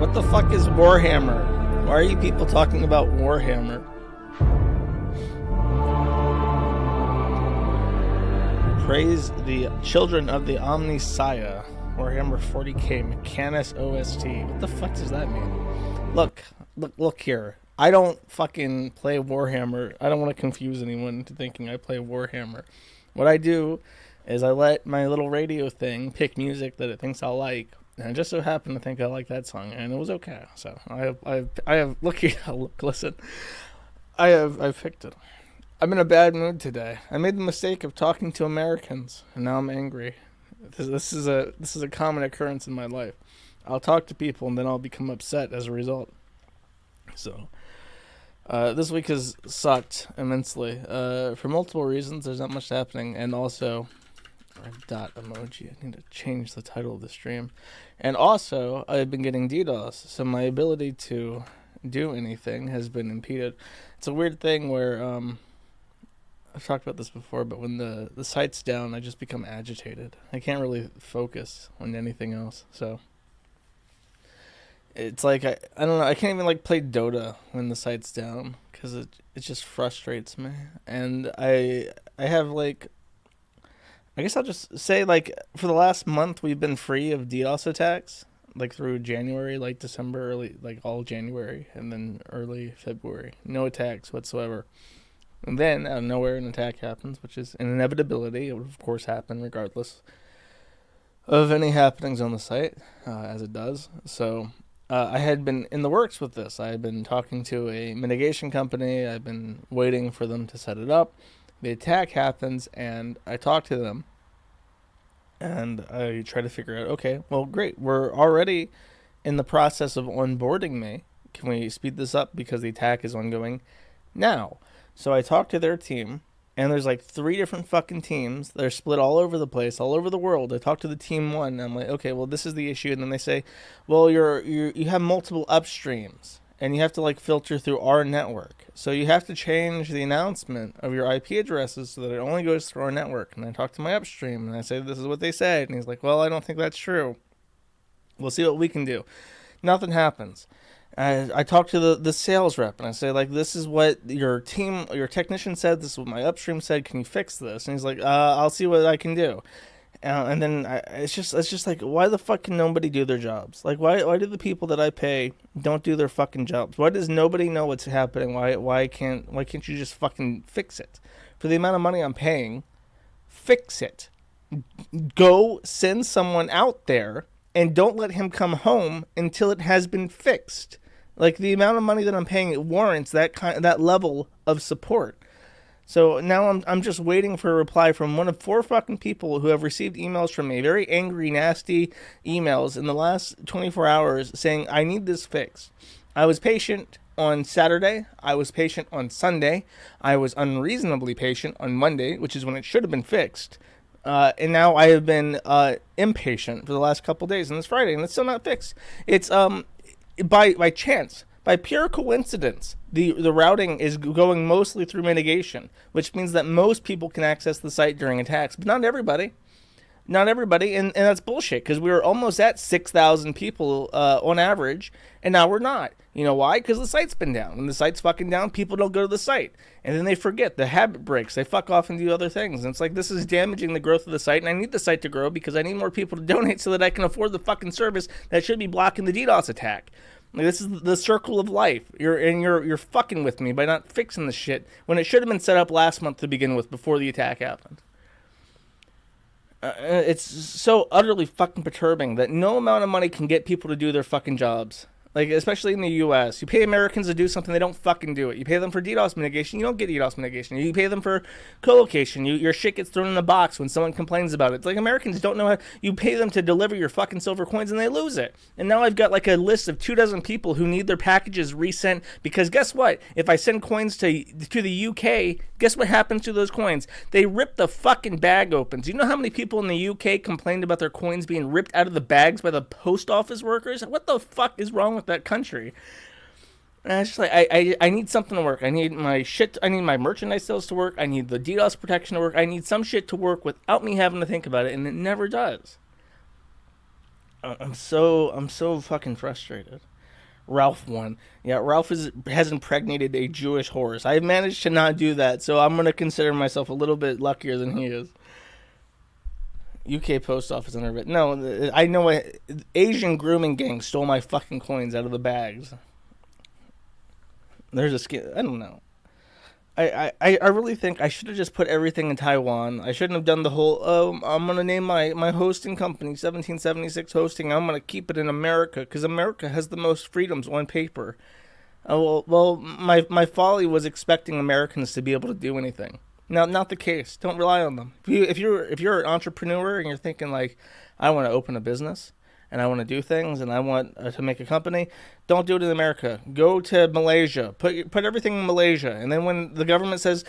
What the fuck is Warhammer? Why are you people talking about Warhammer? Praise the children of the Omnissiah. Warhammer 40k Mechanicus OST. What the fuck does that mean? Look here. I don't fucking play Warhammer. I don't want to confuse anyone into thinking I play Warhammer. What I do is I let my little radio thing pick music that it thinks I'll like. And I just so happen to think I like that song, and it was okay. So I have look here, listen. I've picked it. I'm in a bad mood today. I made the mistake of talking to Americans, and now I'm angry. This is a common occurrence in my life. I'll talk to people, and then I'll become upset as a result. So this week has sucked immensely for multiple reasons. There's not much happening, and also dot emoji. I need to change the title of the stream. And also, I've been getting DDoS, so my ability to do anything has been impeded. It's a weird thing where I've talked about this before, but when the site's down, I just become agitated. I can't really focus on anything else. So it's like I don't know. I can't even like play Dota when the site's down because it just frustrates me. And I have like. I guess I'll just say, like, for the last month, we've been free of DDoS attacks, like, through January, like, December, early, like, all January, and then early February. No attacks whatsoever. And then, out of nowhere, an attack happens, which is an inevitability. It would, of course, happen regardless of any happenings on the site, as it does. So, I had been in the works with this. I had been talking to a mitigation company. I've been waiting for them to set it up. The attack happens, and I talk to them, and I try to figure out, okay, well, great. We're already in the process of onboarding me. Can we speed this up because the attack is ongoing now? So I talk to their team, and there's like 3 different fucking teams. They're split all over the place, all over the world. I talk to the team 1, and I'm like, okay, well, this is the issue. And then they say, well, you have multiple upstreams. And you have to, like, filter through our network. So you have to change the announcement of your IP addresses so that it only goes through our network. And I talk to my upstream, and I say, this is what they said. And he's like, well, I don't think that's true. We'll see what we can do. Nothing happens. I talk to the sales rep, and I say, like, this is what your technician said. This is what my upstream said. Can you fix this? And he's like, I'll see what I can do. And then it's just like, why the fuck can nobody do their jobs? Like, why do the people that I pay don't do their fucking jobs? Why does nobody know what's happening? Why can't you just fucking fix it? For the amount of money I'm paying, fix it. Go send someone out there and don't let him come home until it has been fixed. Like, the amount of money that I'm paying, it warrants that level of support. So now I'm just waiting for a reply from one of 4 fucking people who have received emails from me, very angry, nasty emails in the last 24 hours saying, I need this fixed. I was patient on Saturday. I was patient on Sunday. I was unreasonably patient on Monday, which is when it should have been fixed. And now I have been impatient for the last couple days, and it's Friday, and it's still not fixed. It's by chance. By pure coincidence, the routing is going mostly through mitigation, which means that most people can access the site during attacks, but not everybody. Not everybody, and that's bullshit, because we were almost at 6,000 people on average, and now we're not. You know why? Because the site's been down. When the site's fucking down, people don't go to the site. And then they forget. The habit breaks. They fuck off and do other things. And it's like, this is damaging the growth of the site, and I need the site to grow because I need more people to donate so that I can afford the fucking service that should be blocking the DDoS attack. Like, this is the circle of life. You're fucking with me by not fixing the shit when it should have been set up last month to begin with before the attack happened. It's so utterly fucking perturbing that no amount of money can get people to do their fucking jobs. Like, especially in the U.S. You pay Americans to do something, they don't fucking do it. You pay them for DDoS mitigation, you don't get DDoS mitigation. You pay them for co-location, your shit gets thrown in a box when someone complains about it. It's like Americans don't know how... You pay them to deliver your fucking silver coins and they lose it. And now I've got like a list of 24 people who need their packages resent because guess what? If I send coins to the UK, guess what happens to those coins? They rip the fucking bag open. Do you know how many people in the UK complained about their coins being ripped out of the bags by the post office workers? What the fuck is wrong with that country? And it's just like I need something to work. I need my shit. I need my merchandise sales to work. I need the DDoS protection to work. I need some shit to work without me having to think about it, and it never does. I'm so fucking frustrated. Ralph won. Yeah, Ralph has impregnated a Jewish horse. I've managed to not do that, so I'm gonna consider myself a little bit luckier than he is. UK post office under it. No, I know Asian grooming gang stole my fucking coins out of the bags. There's a skin. I don't know. I really think I should have just put everything in Taiwan. I shouldn't have done the whole, I'm going to name my hosting company 1776 Hosting. I'm going to keep it in America because America has the most freedoms on paper. Well, my folly was expecting Americans to be able to do anything. No, not the case. Don't rely on them. If you're an entrepreneur and you're thinking like, I want to open a business and I want to do things and I want to make a company, don't do it in America. Go to Malaysia. Put everything in Malaysia. And then when the government says,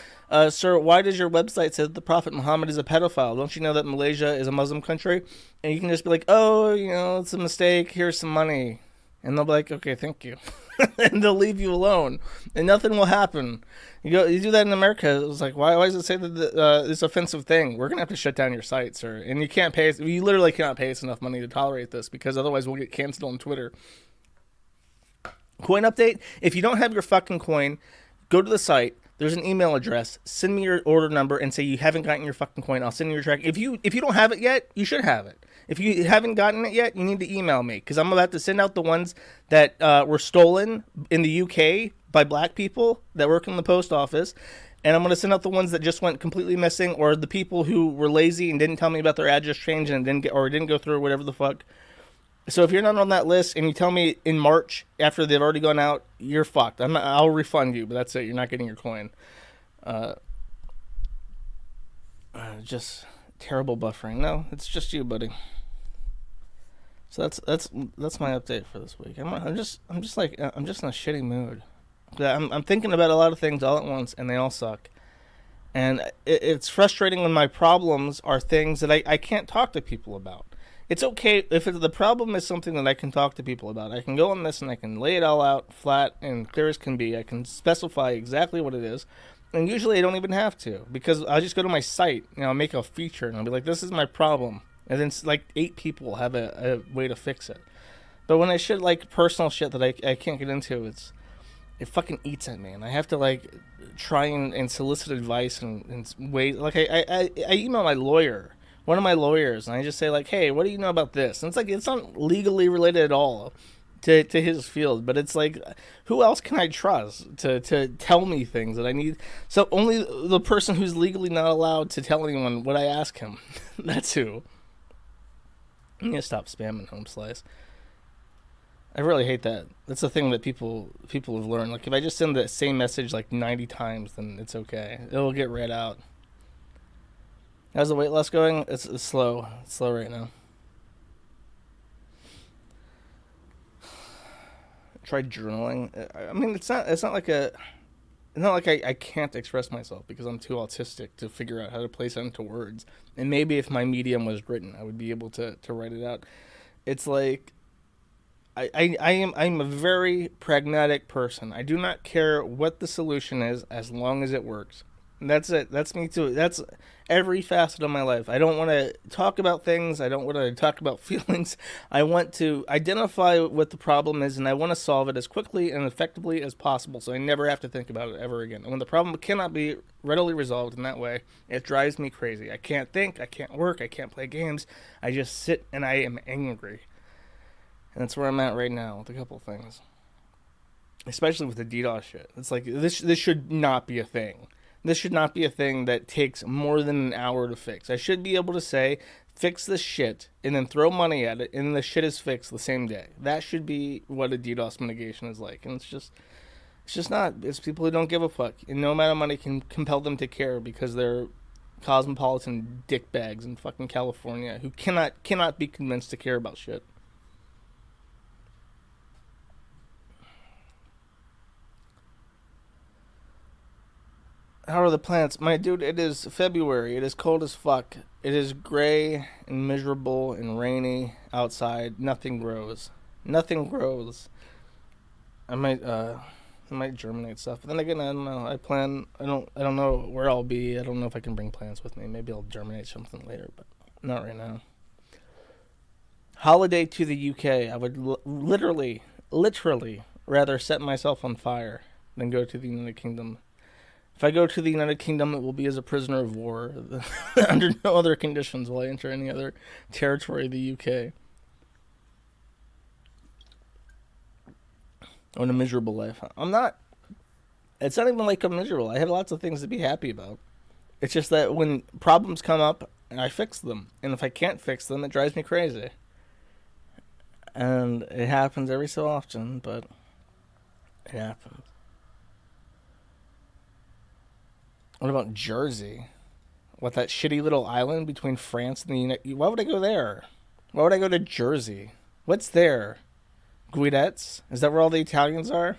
sir, why does your website say that the Prophet Muhammad is a pedophile? Don't you know that Malaysia is a Muslim country? And you can just be like, oh, it's a mistake. Here's some money. And they'll be like, okay, thank you. And they'll leave you alone. And nothing will happen. You do that in America. It's like, why does it say that this offensive thing? We're going to have to shut down your site, sir. And you can't pay us. You literally cannot pay us enough money to tolerate this because otherwise we'll get canceled on Twitter. Coin update. If you don't have your fucking coin, go to the site. There's an email address. Send me your order number and say you haven't gotten your fucking coin. I'll send you your track. If you don't have it yet, you should have it. If you haven't gotten it yet, you need to email me because I'm about to send out the ones that were stolen in the UK by black people that work in the post office. And I'm going to send out the ones that just went completely missing or the people who were lazy and didn't tell me about their address change and didn't go through or whatever the fuck. So if you're not on that list and you tell me in March after they've already gone out, you're fucked. I'll refund you, but that's it. You're not getting your coin. Just terrible buffering. No, it's just you, buddy. So that's my update for this week. I'm just in a shitty mood. I'm thinking about a lot of things all at once, and they all suck. And it's frustrating when my problems are things that I can't talk to people about. It's okay if the problem is something that I can talk to people about. I can go on this and I can lay it all out flat and clear as can be. I can specify exactly what it is. And usually I don't even have to because I'll just go to my site, make a feature and I'll be like, this is my problem. And then like 8 people will have a way to fix it. But when I shit like personal shit that I can't get into, it fucking eats at me. And I have to like try and solicit advice and ways. Like I email my lawyer. One of my lawyers, and I just say like, hey, what do you know about this? And it's like, it's not legally related at all to his field, but it's like, who else can I trust to tell me things that I need? So only the person who's legally not allowed to tell anyone what I ask him. That's who. I'm gonna stop spamming home slice. I really hate that. That's the thing that people have learned. Like, if I just send the same message like 90 times, then it's okay. It'll get read out. How's the weight loss going? It's slow. It's slow right now. Try journaling. I mean, it's not like I can't express myself because I'm too autistic to figure out how to place it into words. And maybe if my medium was written, I would be able to write it out. It's like I'm a very pragmatic person. I do not care what the solution is as long as it works. And that's it. That's me too. That's every facet of my life. I don't want to talk about things. I don't want to talk about feelings. I want to identify what the problem is, and I want to solve it as quickly and effectively as possible so I never have to think about it ever again. And when the problem cannot be readily resolved in that way, it drives me crazy. I can't think. I can't work. I can't play games. I just sit and I am angry. And that's where I'm at right now with a couple things. Especially with the DDoS shit. It's like, this should not be a thing. This should not be a thing that takes more than an hour to fix. I should be able to say, fix this shit, and then throw money at it, and the shit is fixed the same day. That should be what a DDoS mitigation is like. And it's just not. It's people who don't give a fuck. And no amount of money can compel them to care because they're cosmopolitan dickbags in fucking California who cannot be convinced to care about shit. How are the plants? My dude, it is February. It is cold as fuck. It is gray and miserable and rainy outside. Nothing grows. Nothing grows. I might germinate stuff. But then again, I don't know. I don't know where I'll be. I don't know if I can bring plants with me. Maybe I'll germinate something later, but not right now. Holiday to the UK. I would literally rather set myself on fire than go to the United Kingdom. If I go to the United Kingdom, it will be as a prisoner of war. Under no other conditions will I enter any other territory of the UK. On a miserable life. It's not even like I'm miserable. I have lots of things to be happy about. It's just that when problems come up, I fix them. And if I can't fix them, it drives me crazy. And it happens every so often, but it happens. What about Jersey? What, that shitty little island between France and the United... Why would I go there? Why would I go to Jersey? What's there? Guidettes? Is that where all the Italians are?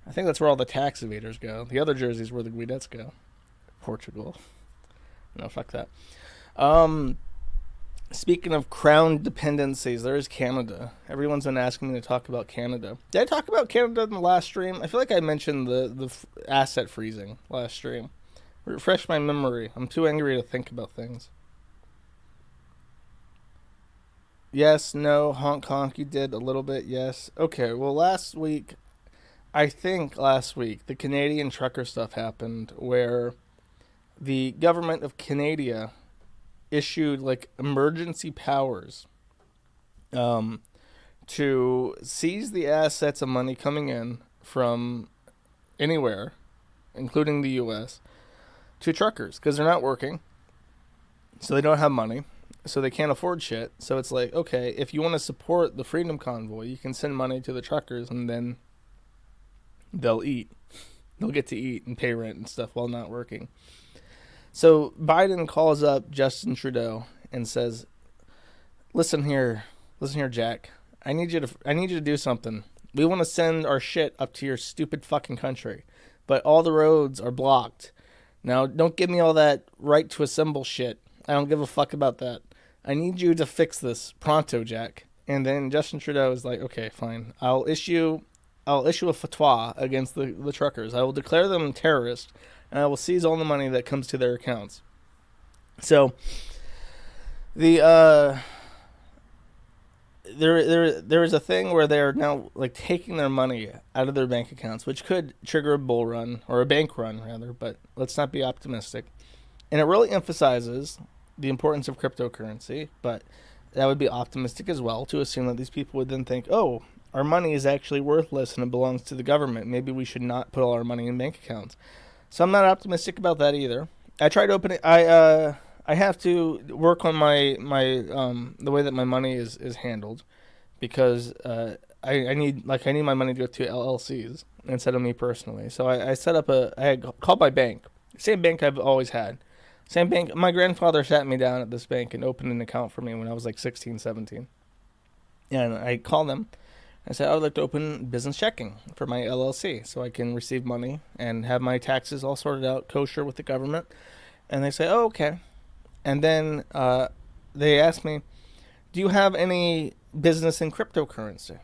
I think that's where all the tax evaders go. The other Jersey's where the Guidettes go. Portugal. No, fuck that. Speaking of crown dependencies, there is Canada. Everyone's been asking me to talk about Canada. Did I talk about Canada in the last stream? I feel like I mentioned the asset freezing last stream. Refresh my memory. I'm too angry to think about things. Yes, no, honk, you did a little bit, yes. Okay, well, last week, the Canadian trucker stuff happened where the government of Canada issued, like, emergency powers to seize the assets of money coming in from anywhere, including the U.S., to truckers, because they're not working, so they don't have money. So they can't afford shit. So it's like, okay, if you want to support the Freedom Convoy, you can send money to the truckers and then they'll eat. They'll get to eat and pay rent and stuff while not working. So Biden calls up Justin Trudeau and says, listen here, Jack. I need you to do something. We want to send our shit up to your stupid fucking country, but all the roads are blocked. Now, don't give me all that right to assemble shit. I don't give a fuck about that. I need you to fix this pronto, Jack. And then Justin Trudeau is like, okay, fine. I'll issue a fatwa against the truckers. I will declare them terrorists, and I will seize all the money that comes to their accounts. So there is a thing where they're now, like, taking their money out of their bank accounts, which could trigger a bull run, or a bank run rather, but let's not be optimistic. And it really emphasizes the importance of cryptocurrency, but that would be optimistic as well to assume that these people would then think, oh, our money is actually worthless and it belongs to the government. Maybe we should not put all our money in bank accounts. So I'm not optimistic about that either. I tried opening. I have to work on my the way that my money is handled, because I need my money to go to LLCs instead of me personally. So I set up I had called my bank, same bank I've always had. Same bank. My grandfather sat me down at this bank and opened an account for me when I was like 16, 17. And I called them. I said, I would like to open business checking for my LLC so I can receive money and have my taxes all sorted out, kosher with the government. And they say, oh, okay. And then they asked me, do you have any business in cryptocurrency?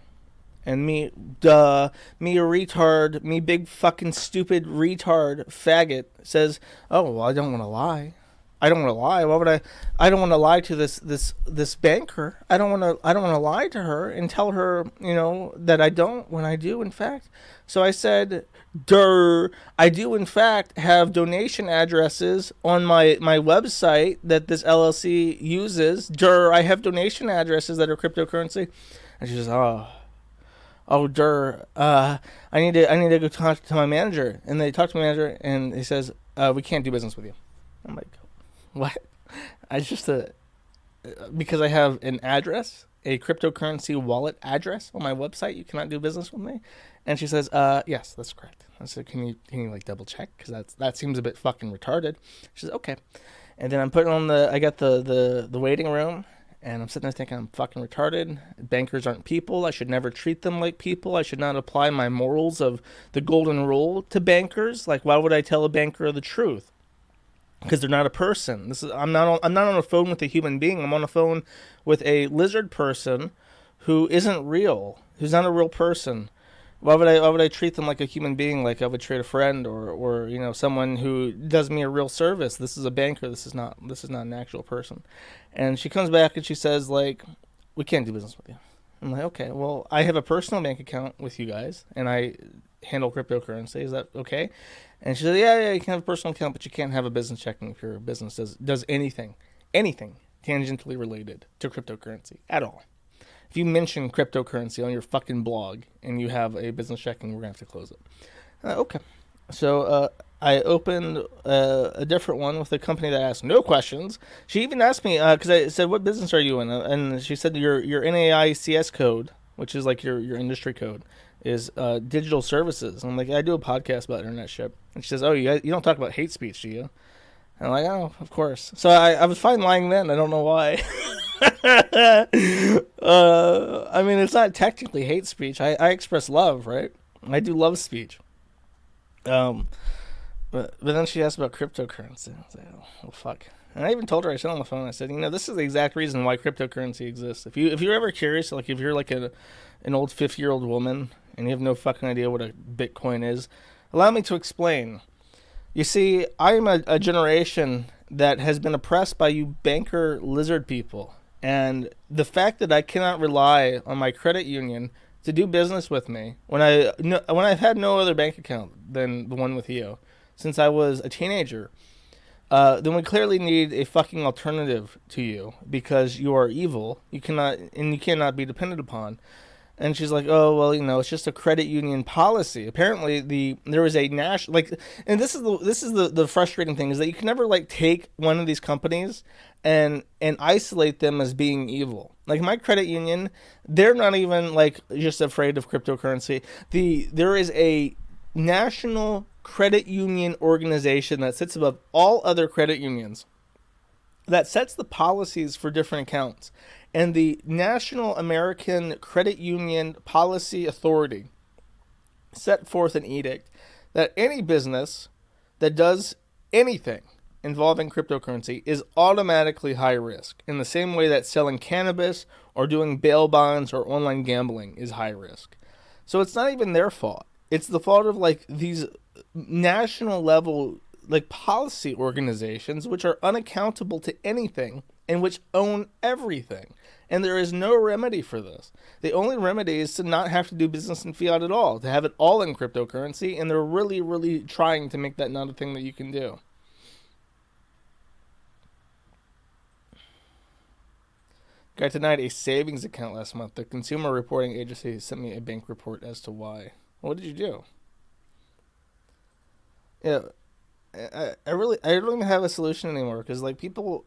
And me a retard, me big fucking stupid retard faggot says, oh, well, I don't want to lie. Why would I? I don't want to lie to this banker. I don't want to lie to her and tell her, that I don't, when I do, in fact. So I said, I do, in fact, have donation addresses on my website that this LLC uses. I have donation addresses that are cryptocurrency. And she says, oh, I need to go talk to my manager. And they talk to my manager, and he says, we can't do business with you. I'm like, what? I just because I have an address, a cryptocurrency wallet address on my website, you cannot do business with me. And she says, yes, that's correct. I said, can you like double check? Because that seems a bit fucking retarded. She says, okay. And then I'm putting on I got the waiting room, and I'm sitting there thinking I'm fucking retarded. Bankers aren't people. I should never treat them like people. I should not apply my morals of the golden rule to bankers. Like, why would I tell a banker the truth? Because they're not a person. I'm not on a phone with a human being. I'm on a phone with a lizard person who isn't real, who's not a real person. Why would I treat them like a human being, like I would treat a friend or someone who does me a real service? This is a banker. This is not an actual person. And she comes back and she says, like, we can't do business with you. I'm like, okay, well, I have a personal bank account with you guys, and I handle cryptocurrency. Is that okay? And she said, yeah, you can have a personal account, but you can't have a business checking if your business does anything tangentially related to cryptocurrency at all. If you mention cryptocurrency on your fucking blog and you have a business checking, we're going to have to close it. Okay. So I opened a different one with a company that asked no questions. She even asked me, because I said, what business are you in? And she said, your NAICS code, which is like your industry code, is digital services. And I'm like, I do a podcast about internet shit. And she says, oh, you don't talk about hate speech, do you? And I'm like, oh, of course. So I was fine lying then. I don't know why. I mean, it's not technically hate speech. I express love, right? I do love speech. But then she asked about cryptocurrency. I was like, oh fuck. And I even told her, I said on the phone, I said, this is the exact reason why cryptocurrency exists. If you're ever curious, like if you're like an old 50-year-old woman and you have no fucking idea what a Bitcoin is, allow me to explain. You see, I am a generation that has been oppressed by you banker lizard people. And the fact that I cannot rely on my credit union to do business with me when I've had no other bank account than the one with you since I was a teenager, then we clearly need a fucking alternative to you because you are evil. You cannot be depended upon. And she's like, oh, well, it's just a credit union policy. Apparently, there is a national, and this is the frustrating thing is that you can never take one of these companies and isolate them as being evil. Like my credit union, they're not even just afraid of cryptocurrency. There is a national credit union organization that sits above all other credit unions that sets the policies for different accounts. And the National American Credit Union Policy Authority set forth an edict that any business that does anything involving cryptocurrency is automatically high risk, in the same way that selling cannabis or doing bail bonds or online gambling is high risk. So it's not even their fault. It's the fault of these national level policy organizations which are unaccountable to anything and which own everything. And there is no remedy for this. The only remedy is to not have to do business in fiat at all, to have it all in cryptocurrency, and they're really, really trying to make that not a thing that you can do. Got denied a savings account last month. The Consumer Reporting Agency sent me a bank report as to why. What did you do? Yeah, I don't even have a solution anymore because people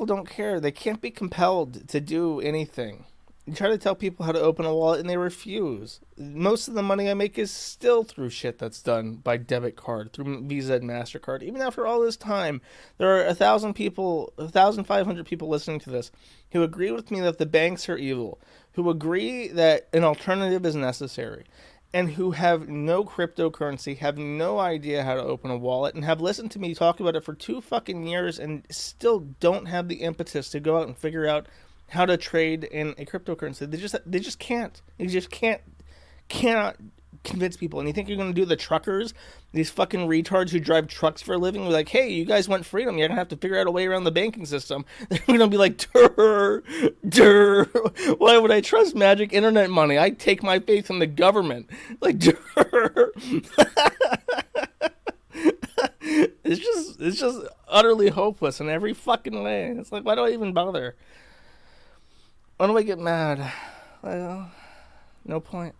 don't care. They can't be compelled to do anything. You try to tell people how to open a wallet and they refuse. Most of the money I make is still through shit that's done by debit card, through Visa and MasterCard. Even after all this time, there are 1,500 people listening to this who agree with me that the banks are evil, who agree that an alternative is necessary, and who have no cryptocurrency, have no idea how to open a wallet, and have listened to me talk about it for 2 fucking years and still don't have the impetus to go out and figure out how to trade in a cryptocurrency. They just can't. They just cannot convince people. And you think you're going to do the truckers, these fucking retards who drive trucks for a living, we're like, hey, you guys want freedom, you're going to have to figure out a way around the banking system. They're going to be like, durr, why would I trust magic internet money? I take my faith in the government. Durr. It's just utterly hopeless in every fucking way. It's like, why do I even bother? When do I get mad? Well, no point.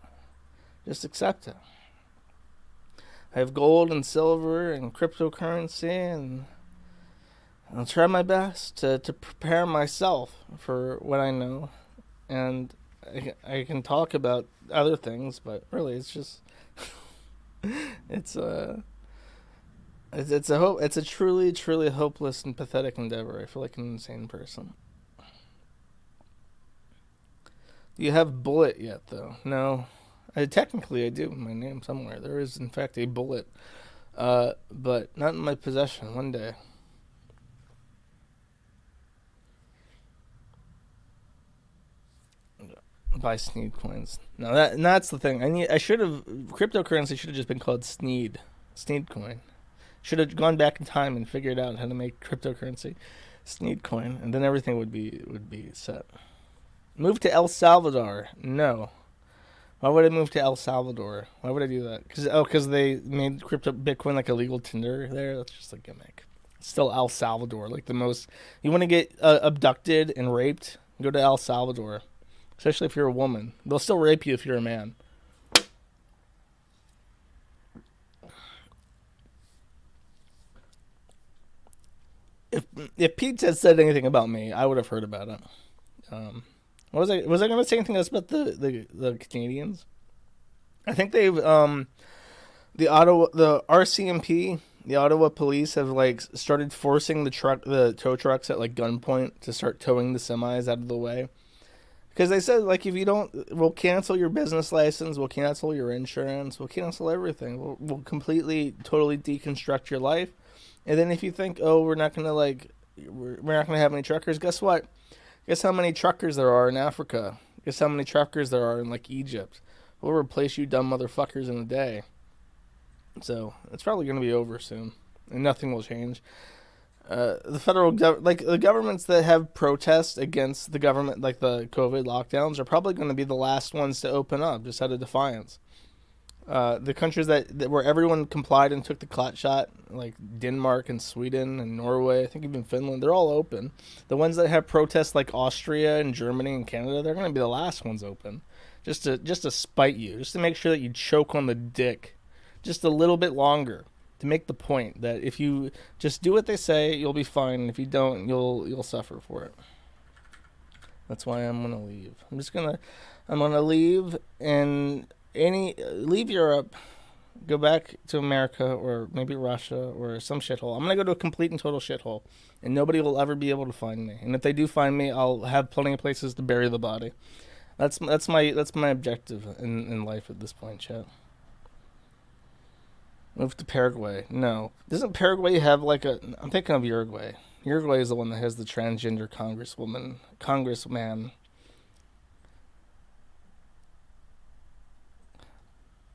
Just accept it. I have gold and silver and cryptocurrency, and I'll try my best to prepare myself for what I know. And I can talk about other things, but really it's just it's it's a truly hopeless and pathetic endeavor. I feel like an insane person. Do you have bullet yet though? No. Technically I do. My name somewhere. There is in fact a bullet. But not in my possession. One day. Buy Sneed coins. No, that's the thing. I should have cryptocurrency should have just been called Sneed coin. Should have gone back in time and figured out how to make cryptocurrency Sneed coin, and then everything would be set. Move to El Salvador. No. Why would I move to El Salvador? Why would I do that? Because they made crypto Bitcoin like a legal tender there. That's just a gimmick. It's still El Salvador, like the most. You want to get abducted and raped? Go to El Salvador. Especially if you're a woman. They'll still rape you if you're a man. If Pete had said anything about me, I would have heard about it. Was I going to say anything else about the Canadians? I think they've the RCMP, the Ottawa police have like started forcing the tow trucks at like gunpoint to start towing the semis out of the way. Because they said, like, if you don't, we'll cancel your business license, we'll cancel your insurance, we'll cancel everything. We'll completely, totally deconstruct your life. And then if you think, oh, we're not going to have any truckers, guess what? Guess how many truckers there are in Africa? Guess how many truckers there are in, like, Egypt? We'll replace you dumb motherfuckers in a day. So, it's probably going to be over soon. And nothing will change. The federal the governments that have protests against the government, like the COVID lockdowns, are probably going to be the last ones to open up, just out of defiance. The countries that where everyone complied and took the clot shot, like Denmark and Sweden and Norway, I think even Finland, they're all open. The ones that have protests, like Austria and Germany and Canada, they're going to be the last ones open, just to spite you, just to make sure that you choke on the dick, just a little bit longer. To make the point that if you just do what they say, you'll be fine. And if you don't, you'll suffer for it. That's why I'm gonna leave. I'm gonna leave and leave Europe, go back to America or maybe Russia or some shithole. I'm gonna go to a complete and total shithole, and nobody will ever be able to find me. And if they do find me, I'll have plenty of places to bury the body. That's my objective in life at this point, chat. Move to Paraguay. No. Doesn't Paraguay have like a... I'm thinking of Uruguay. Uruguay is the one that has the transgender congressman.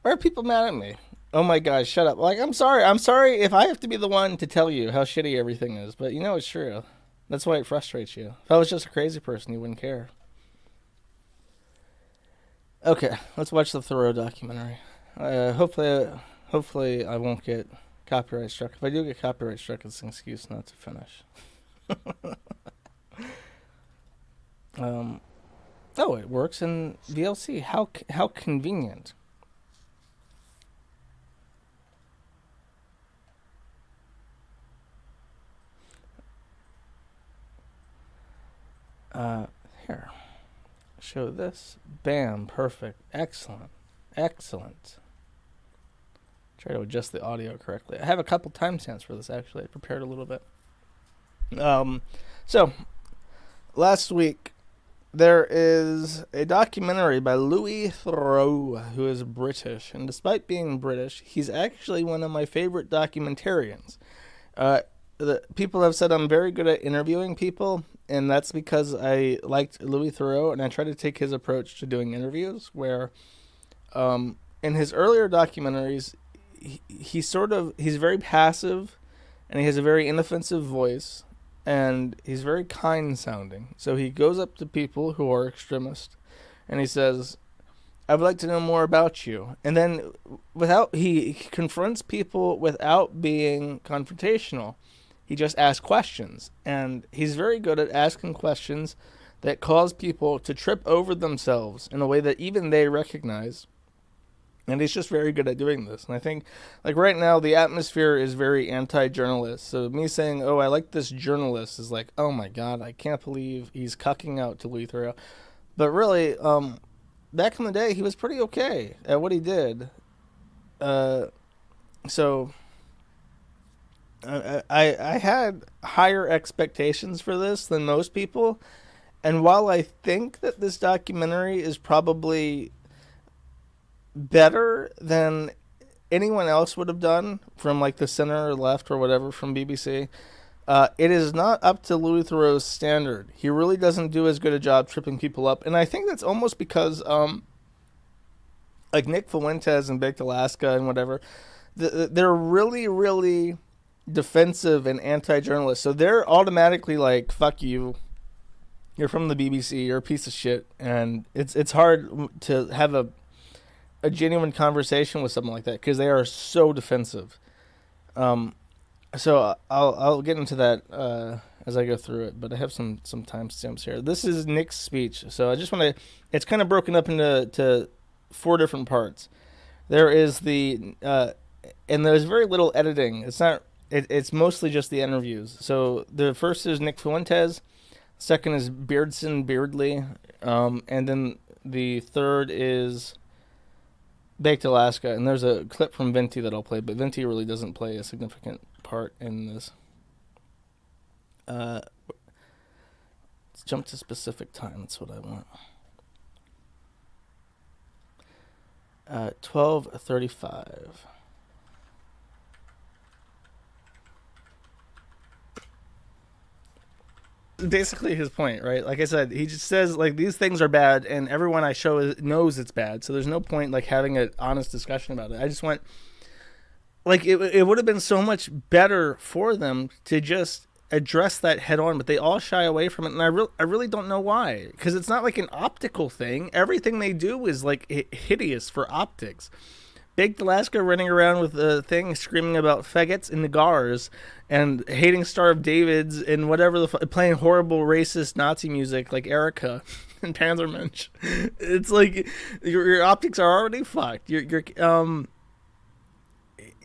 Why are people mad at me? Oh my gosh, shut up. Like, I'm sorry if I have to be the one to tell you how shitty everything is, but you know it's true. That's why it frustrates you. If I was just a crazy person, you wouldn't care. Okay, let's watch the Theroux documentary. Hopefully I won't get copyright struck. If I do get copyright struck, it's an excuse not to finish. Oh, it works in VLC. How convenient. Here. Show this. Bam. Perfect. Excellent. Try to adjust the audio correctly. I have a couple timestamps for this, actually. I prepared a little bit. So, last week, there is a documentary by Louis Theroux, who is British. And despite being British, he's actually one of my favorite documentarians. The people have said I'm very good at interviewing people, and that's because I liked Louis Theroux, and I try to take his approach to doing interviews, where in his earlier documentaries, he's very passive, and he has a very inoffensive voice, and he's very kind sounding. So he goes up to people who are extremists, and he says, I would like to know more about you. And then he confronts people without being confrontational. He just asks questions, and he's very good at asking questions that cause people to trip over themselves in a way that even they recognize. And he's just very good at doing this. And I think, like, right now, the atmosphere is very anti-journalist. So me saying, oh, I like this journalist is like, oh my God, I can't believe he's cucking out to Theroux. But really, back in the day, he was pretty okay at what he did. So I had higher expectations for this than most people. And while I think that this documentary is probably better than anyone else would have done from like the center or left or whatever from BBC, it is not up to Louis Theroux's standard. He really doesn't do as good a job tripping people up. And I think that's almost because like Nick Fuentes and Baked Alaska and whatever, they're really, really defensive and anti-journalist. So they're automatically like, fuck you. You're from the BBC. You're a piece of shit. And it's hard to have a genuine conversation with someone like that because they are so defensive. So I'll get into that as I go through it, but I have some timestamps here. This is Nick's speech, so I just want to. It's kind of broken up into 4 different parts. There is the and there's very little editing. It's not. It's mostly just the interviews. So the first is Nick Fuentes, second is Beardley, and then the third is Baked Alaska, and there's a clip from Venti that I'll play, but Venti really doesn't play a significant part in this. Let's jump to specific time. That's what I want. 12:35. Basically his point, right? Like I said, he just says like these things are bad, and everyone I show knows it's bad. So there's no point like having an honest discussion about it. I just went like it would have been so much better for them to just address that head on, but they all shy away from it, and I really don't know why. Because it's not like an optical thing. Everything they do is like hideous for optics. Baked Alaska running around with a thing screaming about faggots and nagars and hating Star of Davids and whatever playing horrible racist Nazi music like Erica and Panzermensch. It's like your optics are already fucked.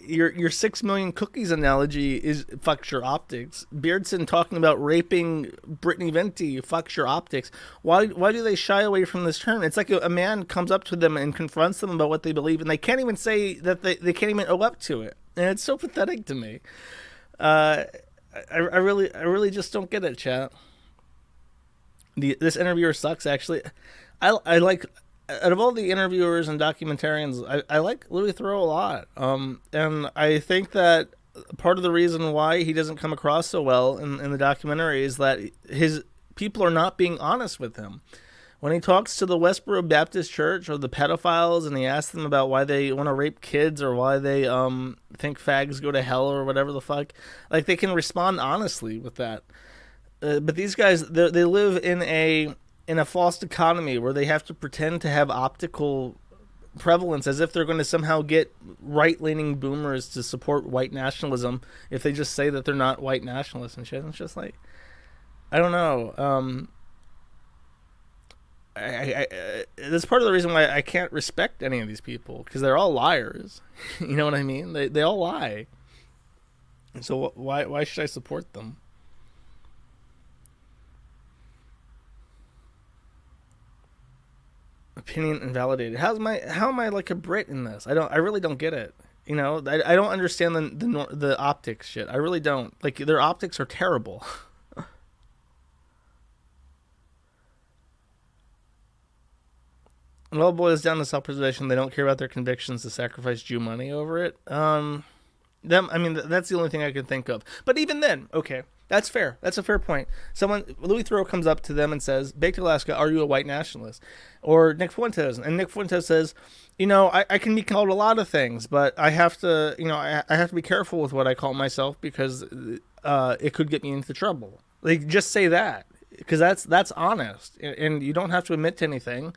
Your 6 million cookies analogy is fucks your optics. Beardson talking about raping Brittany Venti fucks your optics. Why do they shy away from this term? It's like a man comes up to them and confronts them about what they believe, and they can't even say that they can't even owe up to it. And it's so pathetic to me. I really just don't get it, chat. This interviewer sucks. Actually, I like. Out of all the interviewers and documentarians, I like Louis Theroux a lot. And I think that part of the reason why he doesn't come across so well in the documentary is that his people are not being honest with him. When he talks to the Westboro Baptist Church or the pedophiles and he asks them about why they want to rape kids or why they think fags go to hell or whatever the fuck, like they can respond honestly with that. But these guys, they live in a false economy where they have to pretend to have optical prevalence as if they're going to somehow get right-leaning boomers to support white nationalism if they just say that they're not white nationalists and shit. And it's just like, I don't know. That's part of the reason why I can't respect any of these people, because they're all liars. You know what I mean? They all lie. So why should I support them? Opinion invalidated. How am I like a Brit in this? I really don't get it. You know, I don't understand the optics shit. I really don't. Like, their optics are terrible. It all boils down to self-preservation. They don't care about their convictions to sacrifice Jew money over it. That's the only thing I can think of. But even then, okay, that's fair. That's a fair point. Louis Theroux comes up to them and says, Baked Alaska, are you a white nationalist? Or Nick Fuentes. And Nick Fuentes says, you know, I can be called a lot of things, but I have to, you know, I have to be careful with what I call myself because it could get me into trouble. Like, just say that, because that's honest. And you don't have to admit to anything.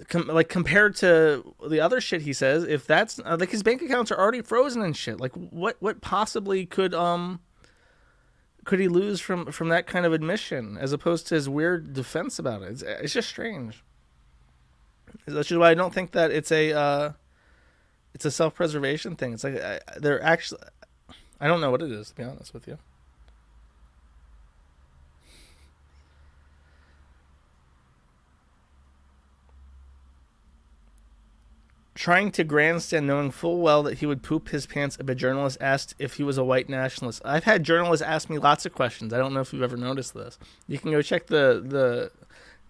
Compared to the other shit he says, if that's like his bank accounts are already frozen and shit, like what possibly could could he lose from that kind of admission as opposed to his weird defense about it? It's just strange. That's just why I don't think that it's a self-preservation thing. It's like they're actually, I don't know what it is, to be honest with you. Trying to grandstand, knowing full well that he would poop his pants if a journalist asked if he was a white nationalist. I've had journalists ask me lots of questions. I don't know if you've ever noticed this. You can go check the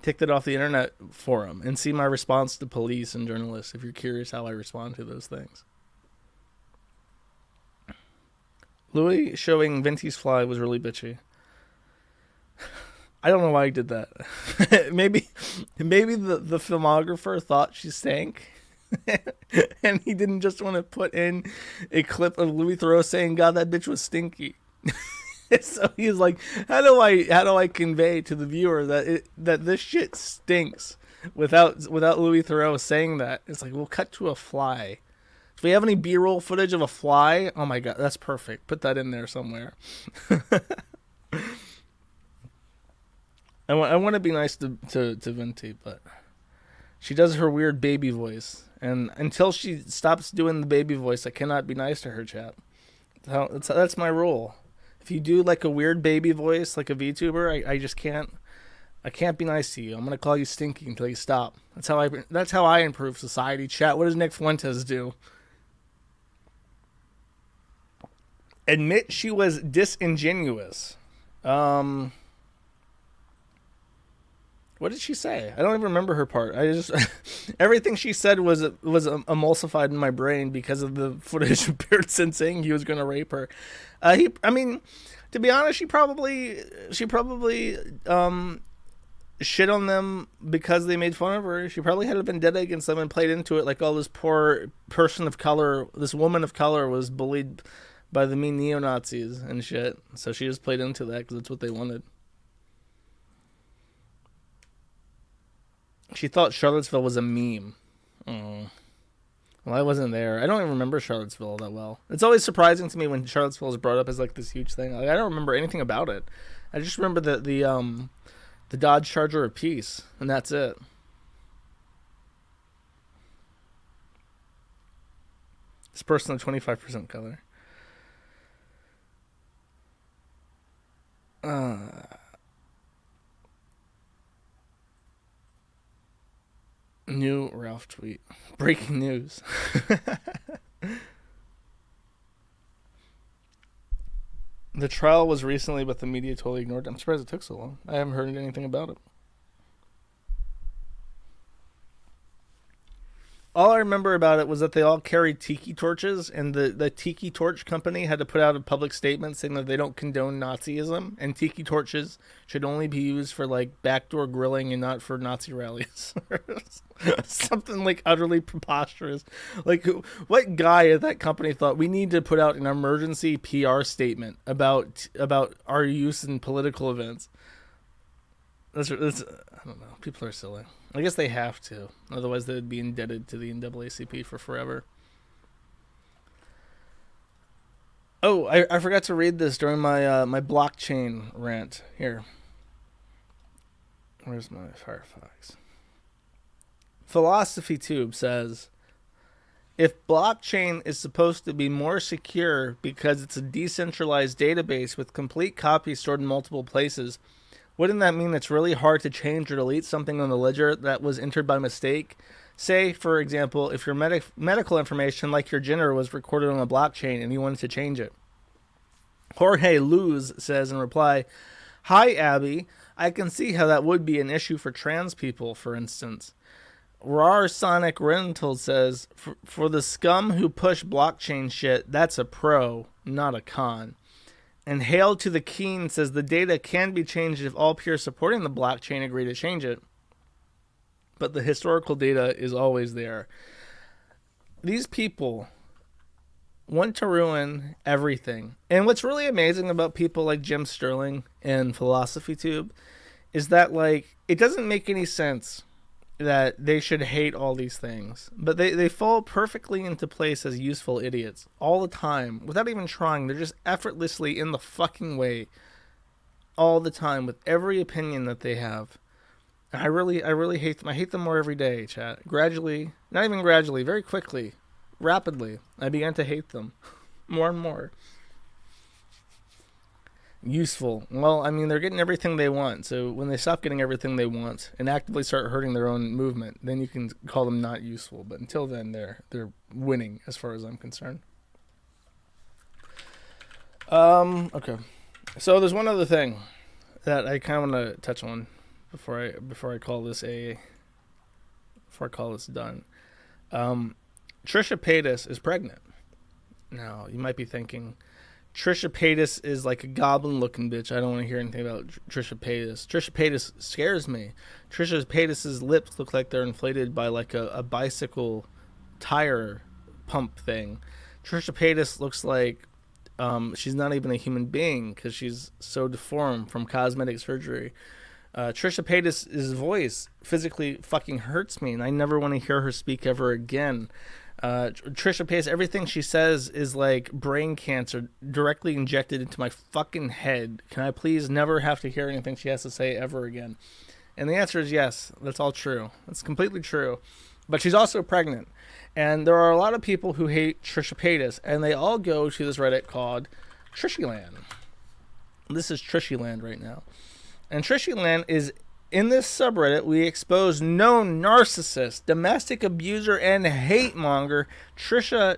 take that off the internet forum and see my response to police and journalists if you're curious how I respond to those things. Louis showing Venti's fly was really bitchy. I don't know why he did that. maybe the filmographer thought she stank. And he didn't just want to put in a clip of Louis Theroux saying, "God, that bitch was stinky." So he's like, "How do I convey to the viewer that this shit stinks without Louis Theroux saying that?" It's like, we'll cut to a fly. If we have any B-roll footage of a fly, oh my god, that's perfect. Put that in there somewhere. I want to be nice to Venti, but she does her weird baby voice. And until she stops doing the baby voice, I cannot be nice to her, chat. That's my rule. If you do like a weird baby voice, like a VTuber, I just can't. I can't be nice to you. I'm gonna call you stinky until you stop. That's how I improve society, chat. What does Nick Fuentes do? Admit she was disingenuous. What did she say? I don't even remember her part. I just everything she said was emulsified in my brain because of the footage of Pearson saying he was going to rape her. I mean, to be honest, she probably shit on them because they made fun of her. She probably had a vendetta against them and played into it like, oh, this poor person of color, this woman of color was bullied by the mean neo-Nazis and shit. So she just played into that because that's what they wanted. She thought Charlottesville was a meme. Oh. Well, I wasn't there. I don't even remember Charlottesville that well. It's always surprising to me when Charlottesville is brought up as like this huge thing. Like, I don't remember anything about it. I just remember the Dodge Charger of Peace, and that's it. This person of 25% color. New Ralph tweet. Breaking news. The trial was recently, but the media totally ignored it. I'm surprised it took so long. I haven't heard anything about it. All I remember about it was that they all carried tiki torches, and the tiki torch company had to put out a public statement saying that they don't condone Nazism, and tiki torches should only be used for like backdoor grilling and not for Nazi rallies. Something like utterly preposterous. Like, what guy at that company thought we need to put out an emergency PR statement about our use in political events? That's I don't know. People are silly. I guess they have to. Otherwise, they'd be indebted to the NAACP for forever. Oh, I forgot to read this during my my blockchain rant. Here. Where's my Firefox? Philosophy Tube says, if blockchain is supposed to be more secure because it's a decentralized database with complete copies stored in multiple places, wouldn't that mean it's really hard to change or delete something on the ledger that was entered by mistake? Say, for example, if your medical information, like your gender, was recorded on a blockchain and you wanted to change it. Jorge Luz says in reply, "Hi, Abby. I can see how that would be an issue for trans people, for instance." Rar Sonic Rental says, for the scum who push blockchain shit, that's a pro, not a con. And Hail to the Keen says the data can be changed if all peers supporting the blockchain agree to change it. But the historical data is always there. These people want to ruin everything. And what's really amazing about people like Jim Sterling and Philosophy Tube is that, like, it doesn't make any sense that they should hate all these things, but they fall perfectly into place as useful idiots all the time without even trying. They're just effortlessly in the fucking way all the time with every opinion that they have. I really hate them. I hate them more every day, chat. Gradually, not even gradually, very quickly, rapidly, I began to hate them more and more. Useful. Well, I mean, they're getting everything they want. So when they stop getting everything they want and actively start hurting their own movement, then you can call them not useful. But until then, they're winning as far as I'm concerned. Okay. So there's one other thing that I kind of want to touch on before I call this done. Trisha Paytas is pregnant. Now you might be thinking, Trisha Paytas is like a goblin-looking bitch. I don't want to hear anything about Trisha Paytas. Trisha Paytas scares me. Trisha Paytas' lips look like they're inflated by like a bicycle tire pump thing. Trisha Paytas looks like she's not even a human being because she's so deformed from cosmetic surgery. Trisha Paytas' voice physically fucking hurts me, and I never want to hear her speak ever again. Trisha Paytas, everything she says is like brain cancer directly injected into my fucking head. Can I please never have to hear anything she has to say ever again? And the answer is yes. That's all true. That's completely true. But she's also pregnant. And there are a lot of people who hate Trisha Paytas, and they all go to this Reddit called Trishyland. This is Trishyland right now. And Trishyland is, in this subreddit, we expose known narcissist, domestic abuser, and hate monger Trisha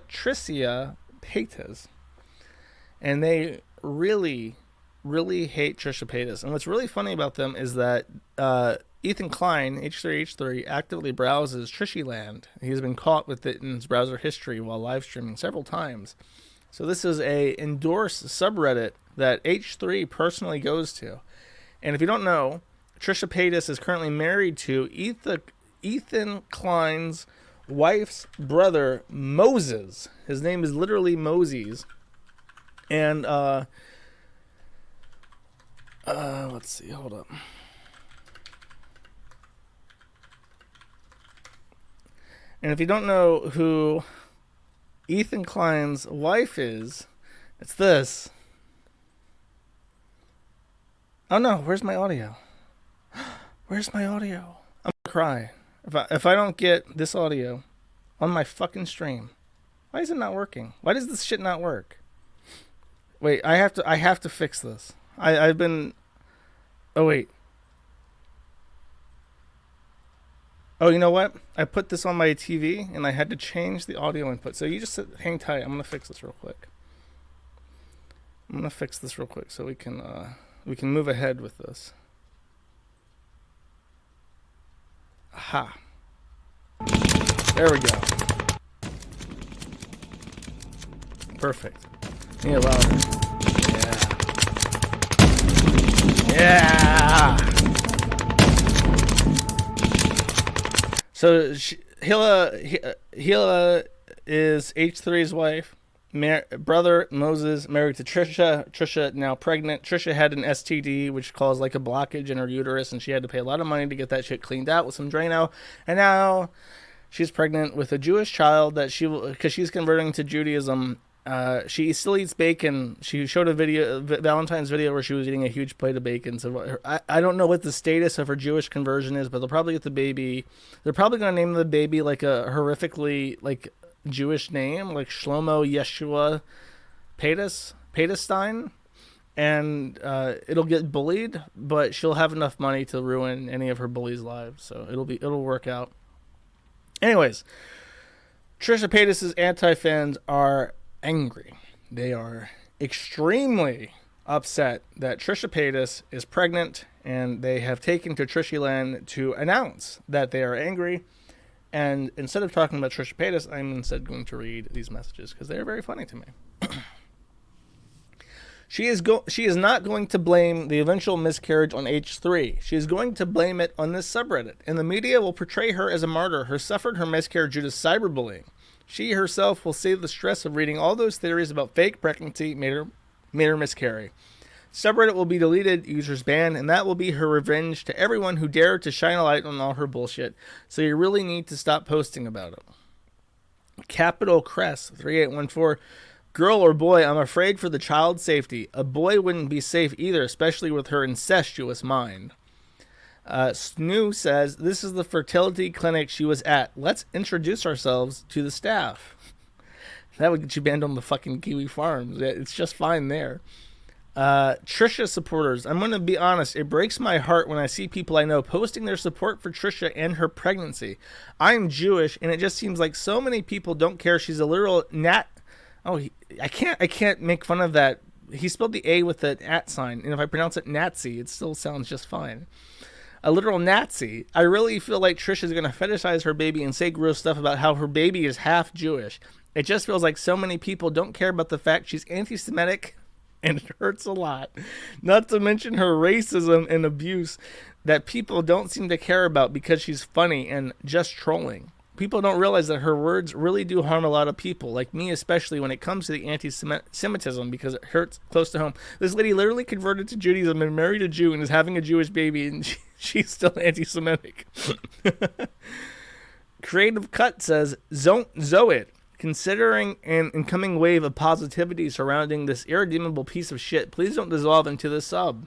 Paytas. And they really, really hate Trisha Paytas. And what's really funny about them is that Ethan Klein, H3H3, actively browses Trishyland. He's been caught with it in his browser history while live streaming several times. So this is a endorsed subreddit that H3 personally goes to. And if you don't know, Trisha Paytas is currently married to Ethan Klein's wife's brother, Moses. His name is literally Moses. And, let's see, hold up. And if you don't know who Ethan Klein's wife is, it's this. Oh no, where's my audio? Where's my audio? I'm gonna cry. If I don't get this audio on my fucking stream, why is it not working? Why does this shit not work? Wait, I have to fix this. I've been. Oh wait. Oh, you know what? I put this on my TV and I had to change the audio input. So you just hang tight. I'm gonna fix this real quick. So we can move ahead with this. Aha. There we go. Perfect. Yeah, louder. Yeah. So Hila is H3's wife. Brother Moses married to Trisha. Trisha now pregnant. Trisha had an STD, which caused like a blockage in her uterus, and she had to pay a lot of money to get that shit cleaned out with some Drano. And now she's pregnant with a Jewish child that because she's converting to Judaism. She still eats bacon. She showed a Valentine's video where she was eating a huge plate of bacon. So I don't know what the status of her Jewish conversion is, but they'll probably get the baby. They're probably going to name the baby like a horrifically like Jewish name, like Shlomo Yeshua Paytasstein, and it'll get bullied, but she'll have enough money to ruin any of her bullies' lives, so it'll work out. Anyways, Trisha Paytas' anti-fans are angry. They are extremely upset that Trisha Paytas is pregnant, and they have taken to Trishyland to announce that they are angry. And instead of talking about Trisha Paytas, I'm instead going to read these messages because they are very funny to me. She is not going to blame the eventual miscarriage on H3. She is going to blame it on this subreddit, and the media will portray her as a martyr who suffered her miscarriage due to cyberbullying. She herself will save the stress of reading all those theories about fake pregnancy made her miscarry. Subreddit will be deleted, users banned, and that will be her revenge to everyone who dared to shine a light on all her bullshit. So you really need to stop posting about it. Capital Crest 3814. Girl or boy, I'm afraid for the child's safety. A boy wouldn't be safe either, especially with her incestuous mind. Snoo says, this is the fertility clinic she was at. Let's introduce ourselves to the staff. That would get you banned on the fucking Kiwi Farms. It's just fine there. Trisha supporters. I'm going to be honest. It breaks my heart when I see people I know posting their support for Trisha and her pregnancy. I'm Jewish, and it just seems like so many people don't care. She's a literal nat. Oh, I can't make fun of that. He spelled the A with the at sign, and if I pronounce it Nazi, it still sounds just fine. A literal Nazi. I really feel like Trisha's going to fetishize her baby and say gross stuff about how her baby is half Jewish. It just feels like so many people don't care about the fact she's anti-Semitic, and it hurts a lot. Not to mention her racism and abuse that people don't seem to care about because she's funny and just trolling. People don't realize that her words really do harm a lot of people, like me especially, when it comes to the anti-Semitism, because it hurts close to home. This lady literally converted to Judaism and married a Jew and is having a Jewish baby, and she's still anti-Semitic. Creative Cut says, Zoe, considering an incoming wave of positivity surrounding this irredeemable piece of shit, please don't dissolve into the sub.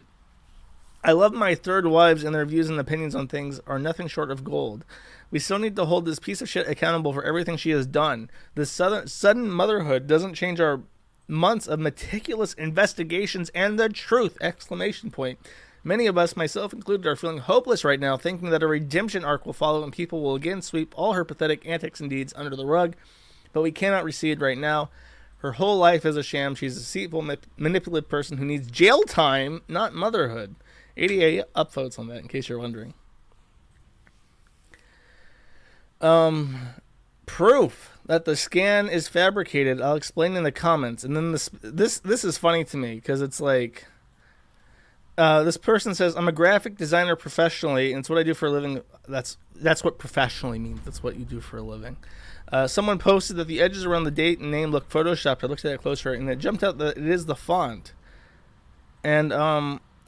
I love my third wives, and their views and opinions on things are nothing short of gold. We still need to hold this piece of shit accountable for everything she has done. This sudden motherhood doesn't change our months of meticulous investigations and the truth! ! Many of us, myself included, are feeling hopeless right now, thinking that a redemption arc will follow and people will again sweep all her pathetic antics and deeds under the rug. But we cannot recede right now. Her whole life is a sham. She's a deceitful, manipulative person who needs jail time, not motherhood. ADA upvotes on that, in case you're wondering. Proof that the scan is fabricated. I'll explain in the comments. And then this is funny to me, because it's like, this person says, I'm a graphic designer professionally, and it's what I do for a living. That's what professionally means. That's what you do for a living. Someone posted that the edges around the date and name look photoshopped. I looked at it closer, and it jumped out that it is the font. And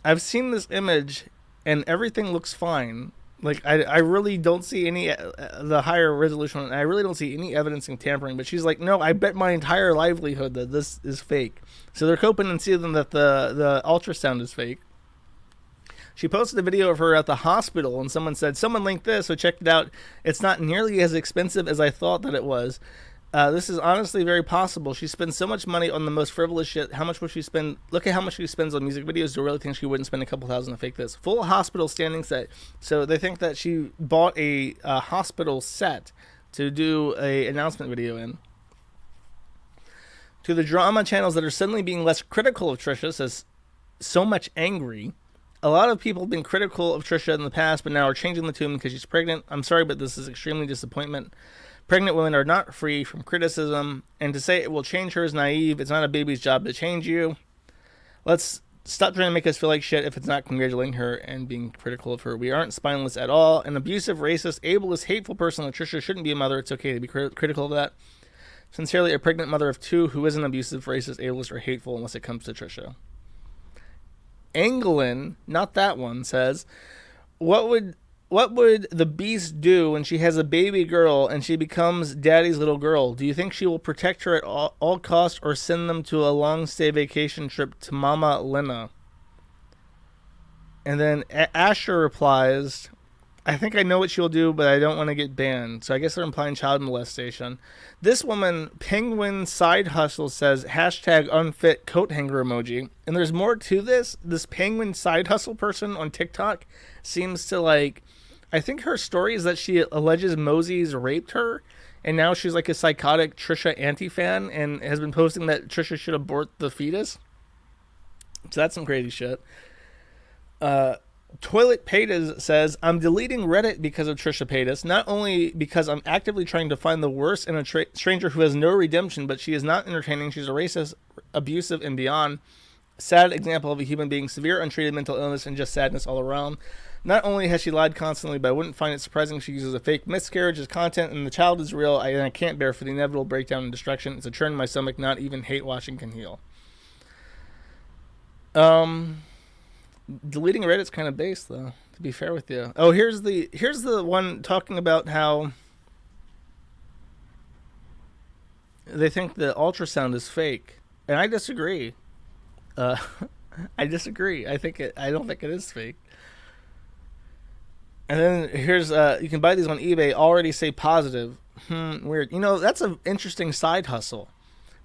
I've seen this image, and everything looks fine. Like, I really don't see any, the higher resolution, and I really don't see any evidence in tampering. But she's like, no, I bet my entire livelihood that this is fake. So they're coping and seeing that the ultrasound is fake. She posted a video of her at the hospital, and someone said, someone linked this, so check it out. It's not nearly as expensive as I thought that it was. This is honestly very possible. She spends so much money on the most frivolous shit. How much would she spend? Look at how much she spends on music videos. Do you really think she wouldn't spend a couple thousand to fake this? Full hospital standing set. So they think that she bought a hospital set to do a announcement video in. To the drama channels that are suddenly being less critical of Trisha, says so much angry. A lot of people have been critical of Trisha in the past, but now are changing the tune because she's pregnant. I'm sorry, but this is extremely disappointment. Pregnant women are not free from criticism, and to say it will change her is naive. It's not a baby's job to change you. Let's stop trying to make us feel like shit if it's not congratulating her and being critical of her. We aren't spineless at all. An abusive, racist, ableist, hateful person like Trisha shouldn't be a mother. It's okay to be critical of that. Sincerely, a pregnant mother of two who isn't abusive, racist, ableist, or hateful unless it comes to Trisha. Anglin, not that one, says, what would the beast do when she has a baby girl and she becomes daddy's little girl? Do you think she will protect her at all costs or send them to a long stay vacation trip to Mama Lena? And then Asher replies, I think I know what she'll do, but I don't want to get banned. So I guess they're implying child molestation. This woman, Penguin Side Hustle, says hashtag unfit coat hanger emoji. And there's more to this. This Penguin Side Hustle person on TikTok seems to like, I think her story is that she alleges Moses raped her. And now she's like a psychotic Trisha anti-fan and has been posting that Trisha should abort the fetus. So that's some crazy shit. Toilet Paytas says, I'm deleting Reddit because of Trisha Paytas, not only because I'm actively trying to find the worst in a stranger who has no redemption, but she is not entertaining. She's a racist, abusive, and beyond. Sad example of a human being, severe untreated mental illness, and just sadness all around. Not only has she lied constantly, but I wouldn't find it surprising she uses a fake miscarriage as content, and the child is real, and I can't bear for the inevitable breakdown and destruction. It's a churn in my stomach, not even hate watching can heal. Deleting Reddit's kind of base, though, to be fair with you. Oh, here's the one talking about how they think the ultrasound is fake, and I disagree. Uh, I disagree. I don't think it is fake. And then here's you can buy these on eBay. Already say positive. Weird. That's an interesting side hustle.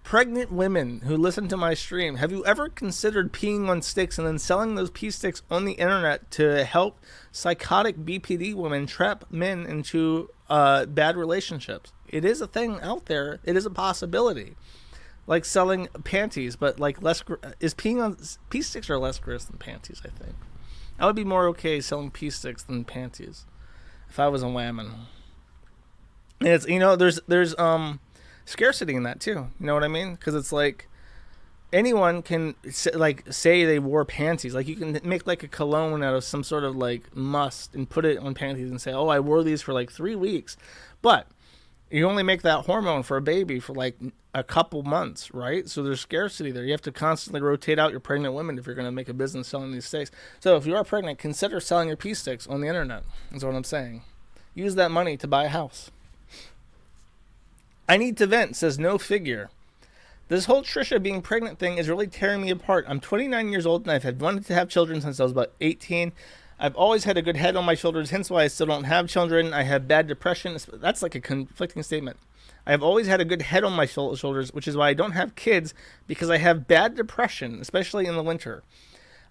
Pregnant women who listen to my stream, have you ever considered peeing on sticks and then selling those pee sticks on the internet to help psychotic BPD women trap men into bad relationships? It is a thing out there. It is a possibility. Like selling panties, but like less. Pee sticks are less gross than panties, I think. I would be more okay selling pee sticks than panties if I was a whammon. And it's there's scarcity in that too. You know what I mean? Because it's like anyone can say they wore panties. Like you can make like a cologne out of some sort of like must and put it on panties and say, oh, I wore these for like 3 weeks. But you only make that hormone for a baby for like a couple months, right? So there's scarcity there. You have to constantly rotate out your pregnant women if you're going to make a business selling these sticks. So if you are pregnant, consider selling your pee sticks on the internet, is what I'm saying. Use that money to buy a house. I need to vent, says no figure. This whole Trisha being pregnant thing is really tearing me apart. I'm 29 years old and I've wanted to have children since I was about 18. I've always had a good head on my shoulders, hence why I still don't have children. I have bad depression. That's like a conflicting statement. I have always had a good head on my shoulders, which is why I don't have kids, because I have bad depression, especially in the winter.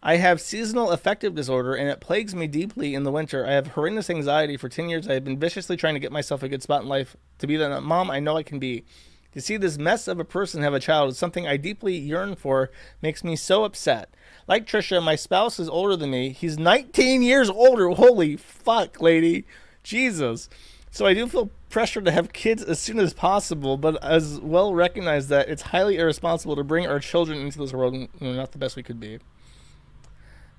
I have seasonal affective disorder, and it plagues me deeply in the winter. I have horrendous anxiety. For 10 years, I have been viciously trying to get myself a good spot in life to be the mom I know I can be. To see this mess of a person have a child is something I deeply yearn for, makes me so upset. Like Trisha, my spouse is older than me. He's 19 years older. Holy fuck, lady. Jesus. So I do feel pressure to have kids as soon as possible, but as well recognize that it's highly irresponsible to bring our children into this world and we're not the best we could be.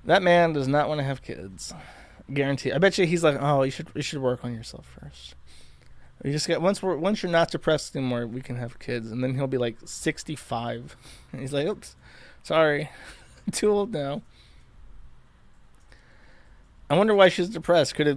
That man does not want to have kids. Guarantee. I bet you he's like, oh, you should work on yourself first. You just get once you're not depressed anymore, we can have kids, and then he'll be like 65, and he's like, oops, sorry, I'm too old now. I wonder why she's depressed. Could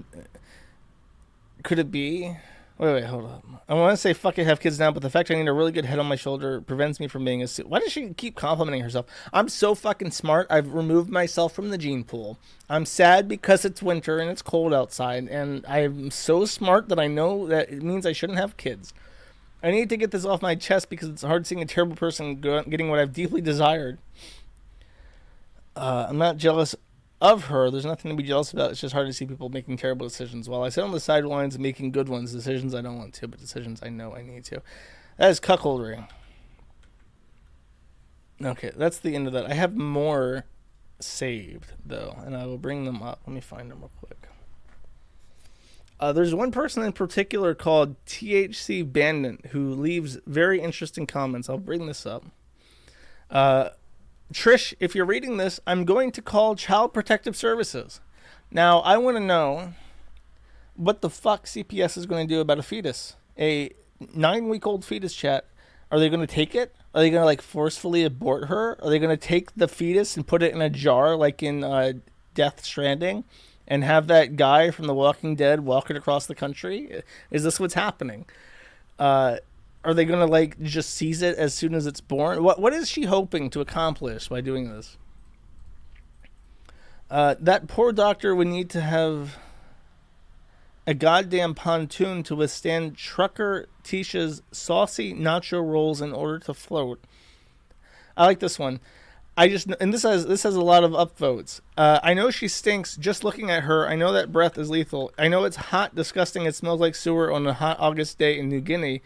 it be? Wait, hold up. I want to say fuck it, have kids now, but the fact I need a really good head on my shoulder prevents me from being Why does she keep complimenting herself? I'm so fucking smart. I've removed myself from the gene pool. I'm sad because it's winter and it's cold outside, and I'm so smart that I know that it means I shouldn't have kids. I need to get this off my chest because it's hard seeing a terrible person getting what I've deeply desired. I'm not jealous of her. There's nothing to be jealous about. It's just hard to see people making terrible decisions while I sit on the sidelines and making good ones, decisions I don't want to, but decisions I know I need to. That is cuckoldry. Okay, that's the end of that. I have more saved, though, and I will bring them up. Let me find them real quick. There's one person in particular called THC Bandit who leaves very interesting comments. I'll bring this up. Trish, if you're reading this, I'm going to call Child Protective Services. Now, I want to know what the fuck CPS is going to do about a fetus. A 9-week-old fetus, chat. Are they going to take it? Are they going to, like, forcefully abort her? Are they going to take the fetus and put it in a jar, like in Death Stranding, and have that guy from The Walking Dead walk it across the country? Is this what's happening? Are they going to, like, just seize it as soon as it's born? What is she hoping to accomplish by doing this? That poor doctor would need to have a goddamn pontoon to withstand Trucker Tisha's saucy nacho rolls in order to float. I like this one. And this has a lot of upvotes. I know she stinks just looking at her. I know that breath is lethal. I know it's hot, disgusting. It smells like sewer on a hot August day in New Guinea.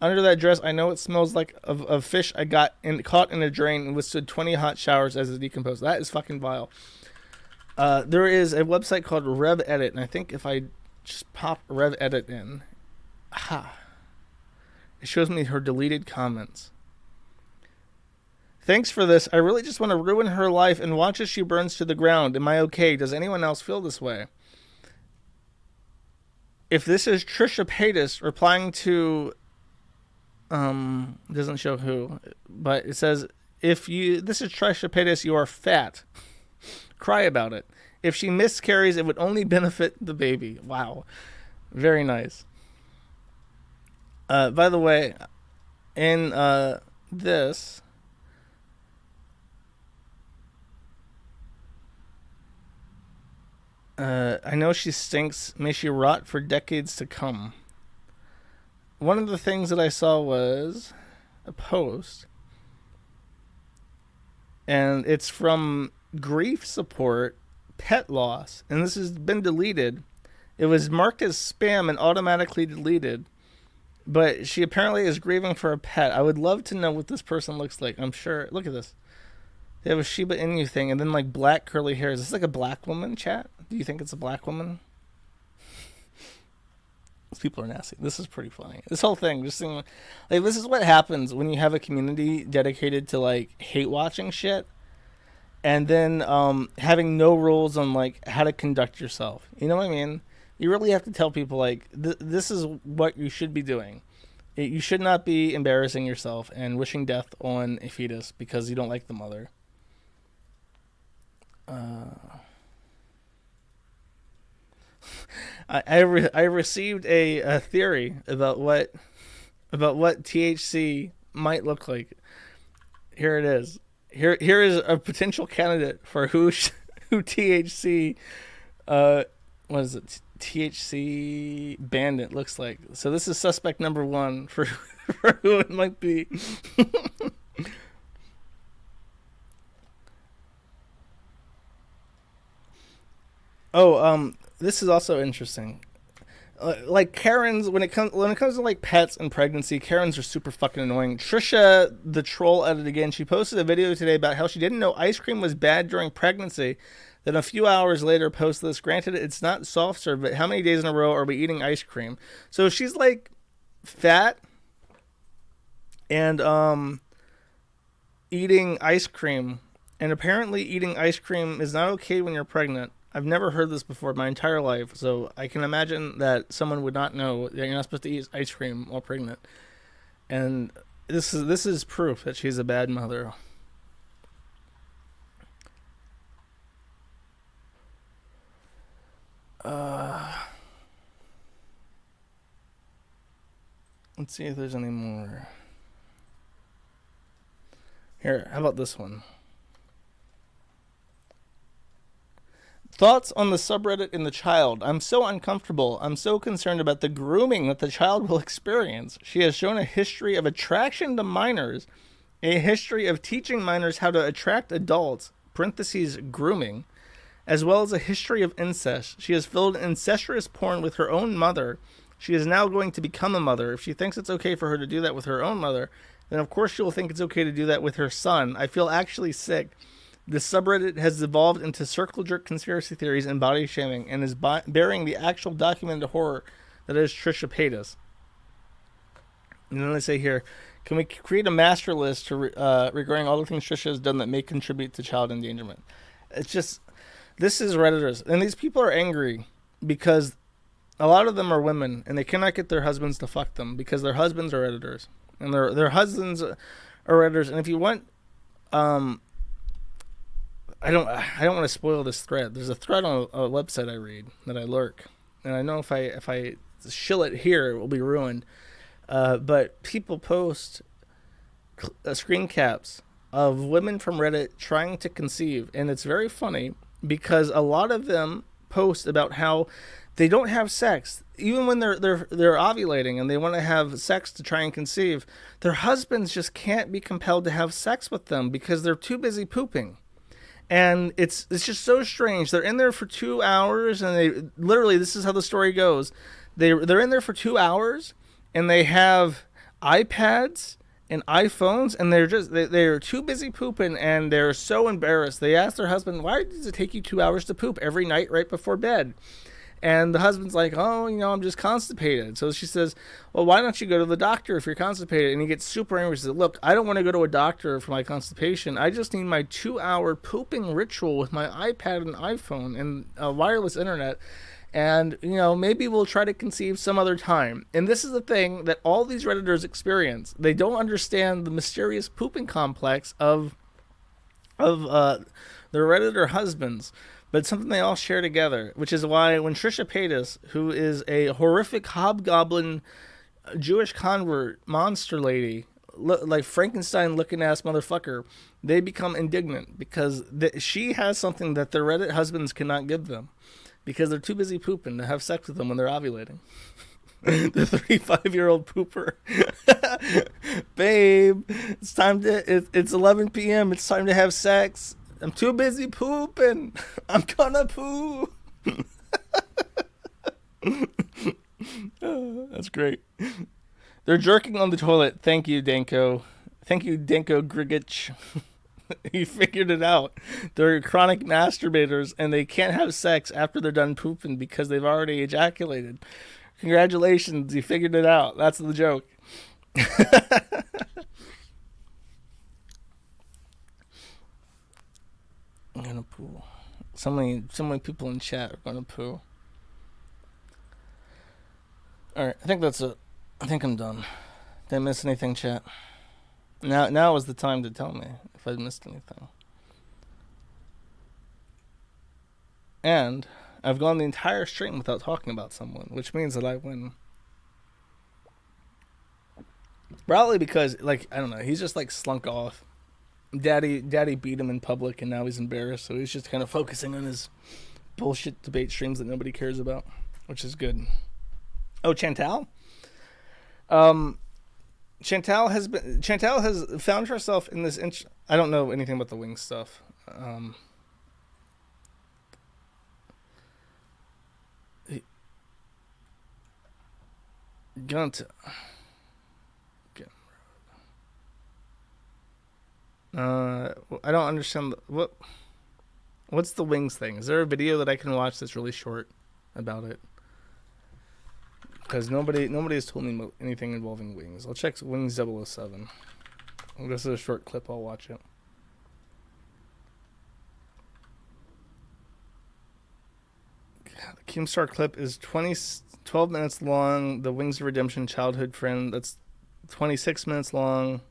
Under that dress, I know it smells like of fish I got caught in a drain and withstood 20 hot showers as it decomposed. That is fucking vile. There is a website called Rev Edit, and I think if I just pop Rev Edit in, it shows me her deleted comments. Thanks for this. I really just want to ruin her life and watch as she burns to the ground. Am I okay? Does anyone else feel this way? If this is Trisha Paytas replying to doesn't show who, but it says, this is Trisha Paytas, you are fat. Cry about it. If she miscarries, it would only benefit the baby. Wow. Very nice. By the way, in this, I know she stinks. May she rot for decades to come. One of the things that I saw was a post, and it's from Grief Support Pet Loss, and this has been deleted. It was marked as spam and automatically deleted, but she apparently is grieving for a pet. I would love to know what this person looks like. I'm sure. Look at this. They have a Shiba Inu thing, and then like black curly hair. Is this like a black woman, chat? Do you think it's a black woman? These people are nasty. This is pretty funny. This whole thing, just seeing, like, this is what happens when you have a community dedicated to like hate watching shit, and then having no rules on like how to conduct yourself. You know what I mean? You really have to tell people like this is what you should be doing. You should not be embarrassing yourself and wishing death on a fetus because you don't like the mother. I received a theory about what THC might look like. Here it is. Here is a potential candidate for who THC what is it? THC bandit looks like. So this is suspect number 1 for who it might be. This is also interesting. Like Karens, when it comes to like pets and pregnancy, Karens are super fucking annoying. Trisha, the troll, at it again. She posted a video today about how she didn't know ice cream was bad during pregnancy. Then a few hours later, posted this. Granted, it's not soft serve, but how many days in a row are we eating ice cream? So she's like fat and eating ice cream, and apparently eating ice cream is not okay when you're pregnant. I've never heard this before my entire life, so I can imagine that someone would not know that you're not supposed to eat ice cream while pregnant. And this is proof that she's a bad mother. Let's see if there's any more. Here, how about this one? Thoughts on the subreddit in the child. I'm so uncomfortable. I'm so concerned about the grooming that the child will experience. She has shown a history of attraction to minors, a history of teaching minors how to attract adults, parentheses, grooming, as well as a history of incest. She has filled incestuous porn with her own mother. She is now going to become a mother. If she thinks it's okay for her to do that with her own mother, then of course she will think it's okay to do that with her son. I feel actually sick. This subreddit has evolved into circle jerk conspiracy theories and body shaming, and is burying the actual documented horror that is Trisha Paytas. And then they say here, can we create a master list to regarding all the things Trisha has done that may contribute to child endangerment? It's just, this is Redditors, and these people are angry because a lot of them are women, and they cannot get their husbands to fuck them because their husbands are editors, and their husbands are editors. And if you want, I don't want to spoil this thread. There's a thread on a website I read that I lurk, and I know if I shill it here, it will be ruined. But people post screen caps of women from Reddit trying to conceive, and it's very funny because a lot of them post about how they don't have sex even when they're ovulating and they want to have sex to try and conceive. Their husbands just can't be compelled to have sex with them because they're too busy pooping. And it's just so strange. They're in there for 2 hours, and they literally, this is how the story goes. They're in there for 2 hours, and they have iPads and iPhones, and they're too busy pooping, and they're so embarrassed. They ask their husband, "Why does it take you 2 hours to poop every night right before bed?" And the husband's like, "Oh, I'm just constipated." So she says, "Well, why don't you go to the doctor if you're constipated?" And he gets super angry. He says, "Look, I don't want to go to a doctor for my constipation. I just need my 2-hour pooping ritual with my iPad and iPhone and wireless internet. And, maybe we'll try to conceive some other time." And this is the thing that all these Redditors experience. They don't understand the mysterious pooping complex of their Redditor husbands. But it's something they all share together, which is why when Trisha Paytas, who is a horrific hobgoblin Jewish convert monster lady, like Frankenstein looking ass motherfucker, they become indignant because she has something that their Reddit husbands cannot give them because they're too busy pooping to have sex with them when they're ovulating. The 35-year-old pooper. Babe, it's time to, it's 11 p.m. It's time to have sex. I'm too busy pooping. I'm gonna poo. Oh, that's great. They're jerking on the toilet. Thank you, Danko. Thank you, Danko Grigich. You figured it out. They're chronic masturbators, and they can't have sex after they're done pooping because they've already ejaculated. Congratulations, you figured it out. That's the joke. I'm gonna poo. So many people in chat are gonna poo. Alright, I think that's it. I think I'm done. Did I miss anything, chat? Now is the time to tell me if I missed anything. And I've gone the entire stream without talking about someone, which means that I win. Probably because, like, I don't know, he's just like slunk off. Daddy beat him in public and now he's embarrassed, so he's just kind of focusing on his bullshit debate streams that nobody cares about, which is good. Oh, Chantal? Chantal has found herself in this I don't know anything about the wings stuff. Gunt. I don't understand what's the wings thing. Is there a video that I can watch that's really short about it? Because nobody has told me anything involving wings. I'll check Wings 007. This is a short clip. I'll watch it. God, the Keemstar clip is 12 minutes long. The Wings of Redemption childhood friend, that's 26 minutes long.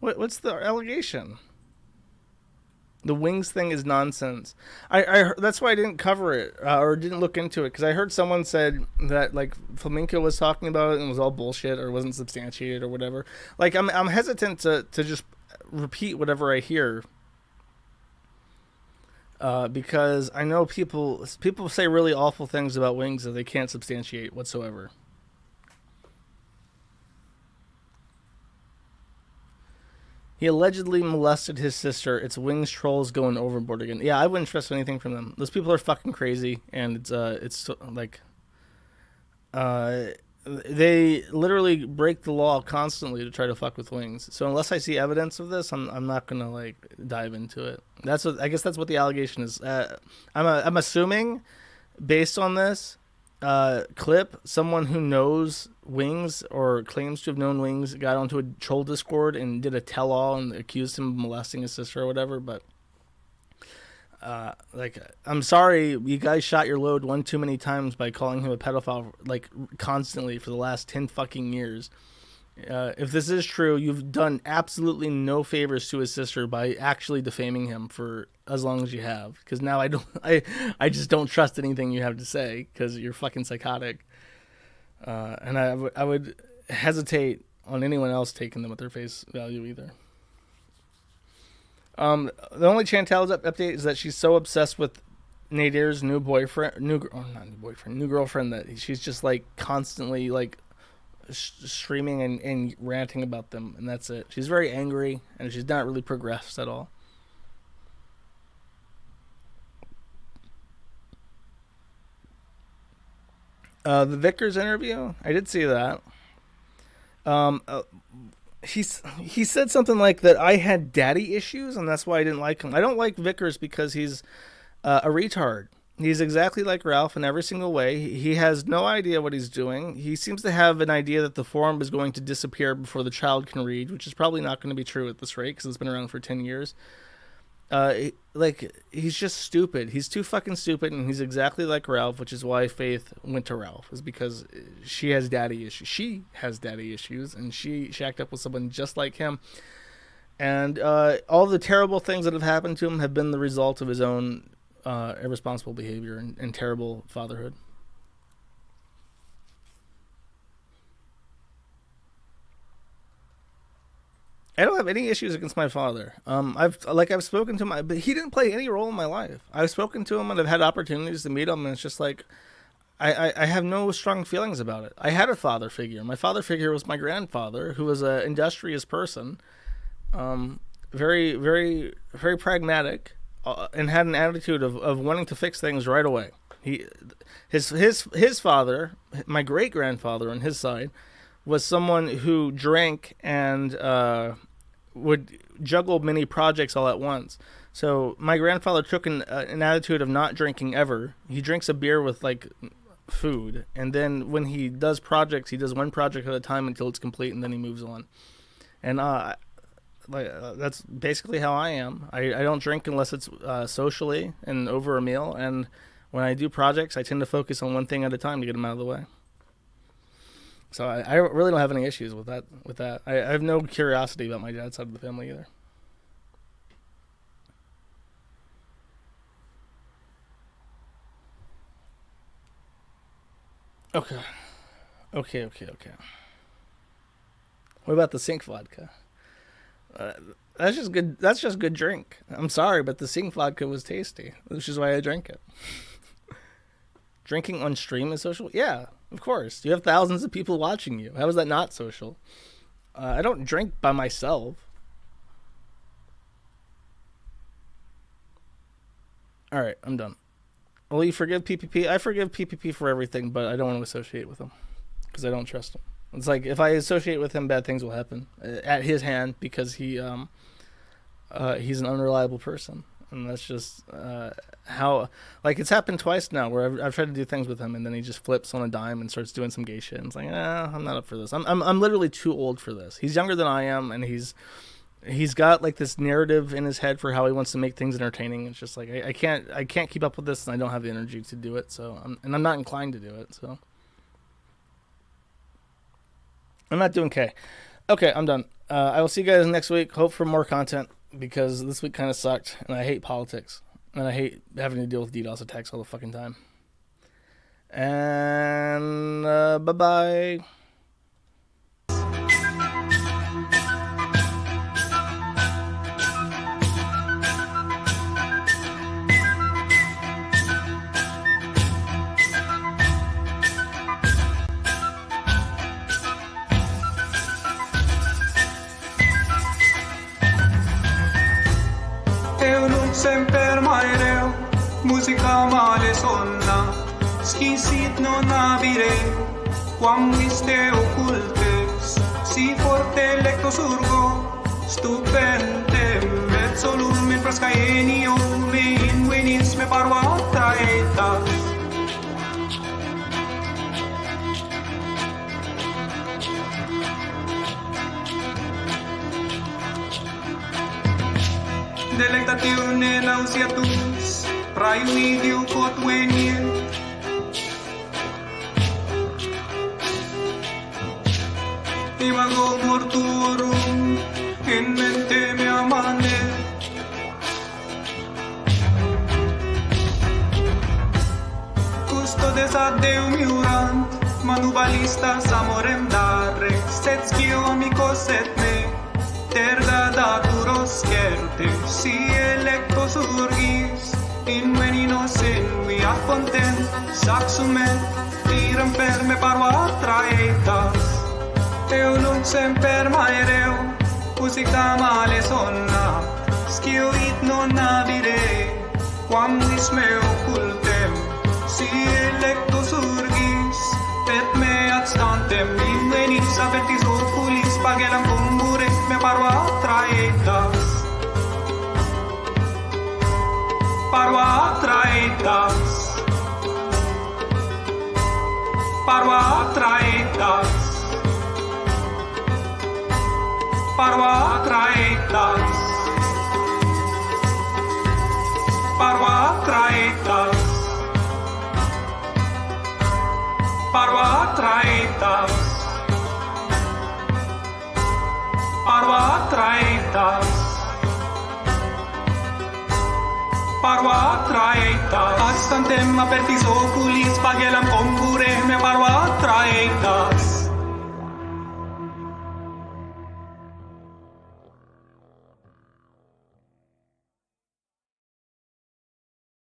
What's the allegation? The wings thing is nonsense. I that's why I didn't cover it or didn't look into it, because I heard someone said that like Flamenco was talking about it and it was all bullshit or wasn't substantiated or whatever. Like I'm hesitant to just repeat whatever I hear because I know people say really awful things about wings that they can't substantiate whatsoever. He allegedly molested his sister. It's Wings trolls going overboard again. Yeah, I wouldn't trust anything from them. Those people are fucking crazy, and it's like they literally break the law constantly to try to fuck with Wings. So unless I see evidence of this, I'm not gonna like dive into it. I guess that's what the allegation is. I'm assuming based on this clip, someone who knows Wings or claims to have known Wings got onto a troll Discord and did a tell-all and accused him of molesting his sister or whatever. But like, I'm sorry, you guys shot your load one too many times by calling him a pedophile like constantly for the last 10 fucking years. If this is true, you've done absolutely no favors to his sister by actually defaming him for as long as you have. Because now I just don't trust anything you have to say because you're fucking psychotic. And I would hesitate on anyone else taking them at their face value either. The only Chantal's update is that she's so obsessed with Nadir's new girlfriend that she's just like constantly like streaming and ranting about them, and that's it. She's very angry and she's not really progressed at all. The Vickers interview, I did see that. He said something like that I had daddy issues and that's why I didn't like him. I don't like Vickers because he's a retard. He's exactly like Ralph in every single way. He has no idea what he's doing. He seems to have an idea that the forum is going to disappear before the child can read, which is probably not going to be true at this rate because it's been around for 10 years. Like, he's just stupid. He's too fucking stupid, and he's exactly like Ralph, which is why Faith went to Ralph, is because she has daddy issues. She has daddy issues, and she shacked up with someone just like him. And all the terrible things that have happened to him have been the result of his own irresponsible behavior and terrible fatherhood. I don't have any issues against my father. I've spoken to him, but he didn't play any role in my life. I've spoken to him and I've had opportunities to meet him, and it's just like I have no strong feelings about it. I had a father figure. My father figure was my grandfather, who was an industrious person, very, very, very pragmatic, and had an attitude of wanting to fix things right away. His father, my great grandfather on his side, was someone who drank and would juggle many projects all at once. So my grandfather took an attitude of not drinking ever. He drinks a beer with like food, and then when he does projects, he does one project at a time until it's complete, and then he moves on. And that's basically how I am. I don't drink unless it's socially and over a meal, and when I do projects, I tend to focus on one thing at a time to get them out of the way. So I really don't have any issues with that. I have no curiosity about my dad's side of the family either. Okay. What about the sink vodka? That's just good. That's just good drink. I'm sorry, but the sink vodka was tasty, which is why I drank it. Drinking on stream is social? Yeah, of course. You have thousands of people watching you. How is that not social? I don't drink by myself. All right, I'm done. Will you forgive PPP? I forgive PPP for everything, but I don't want to associate with him because I don't trust him. It's like if I associate with him, bad things will happen at his hand because he's an unreliable person. And that's just how, like, it's happened twice now where I've tried to do things with him, and then he just flips on a dime and starts doing some gay shit. And it's like, I'm not up for this. I'm literally too old for this. He's younger than I am, and he's got like this narrative in his head for how he wants to make things entertaining. It's just like I can't keep up with this, and I don't have the energy to do it. So I'm not inclined to do it. So I'm not doing K. Okay, I'm done. I will see you guys next week. Hope for more content, because this week kind of sucked, and I hate politics, and I hate having to deal with DDoS attacks all the fucking time. And bye-bye. Semper mai rău, muzica male sonna, schisit non avire, quam viste occultes, si forte lecto surgo, stupentem, et solum in frascaenium, in venis me parva traetas. Delectatione nauseatus, praevidio quod venient. Imago mortuorum, in mente mea manet. Custodes ad Deum iurant, manubalista amorem dare, sed scio amicos et me. Terga daturos certe, si electo surgis, in veninos in via content, saxument, tiram per me parva traetas. Eu nunc semper maereu, musica male sonna, scio it non avire, quam vis me occultem, si electo surgis, et me ad stantem, in venis apertis oculis, pagelam cumbure, me parva traetas. Parva traetas. Parva traetas. Parva traetas. Parva traetas. Parva traetas. Parva traetas. Parva traetas. Ad stantem apertis oculis, pagelam concure me parva traetas.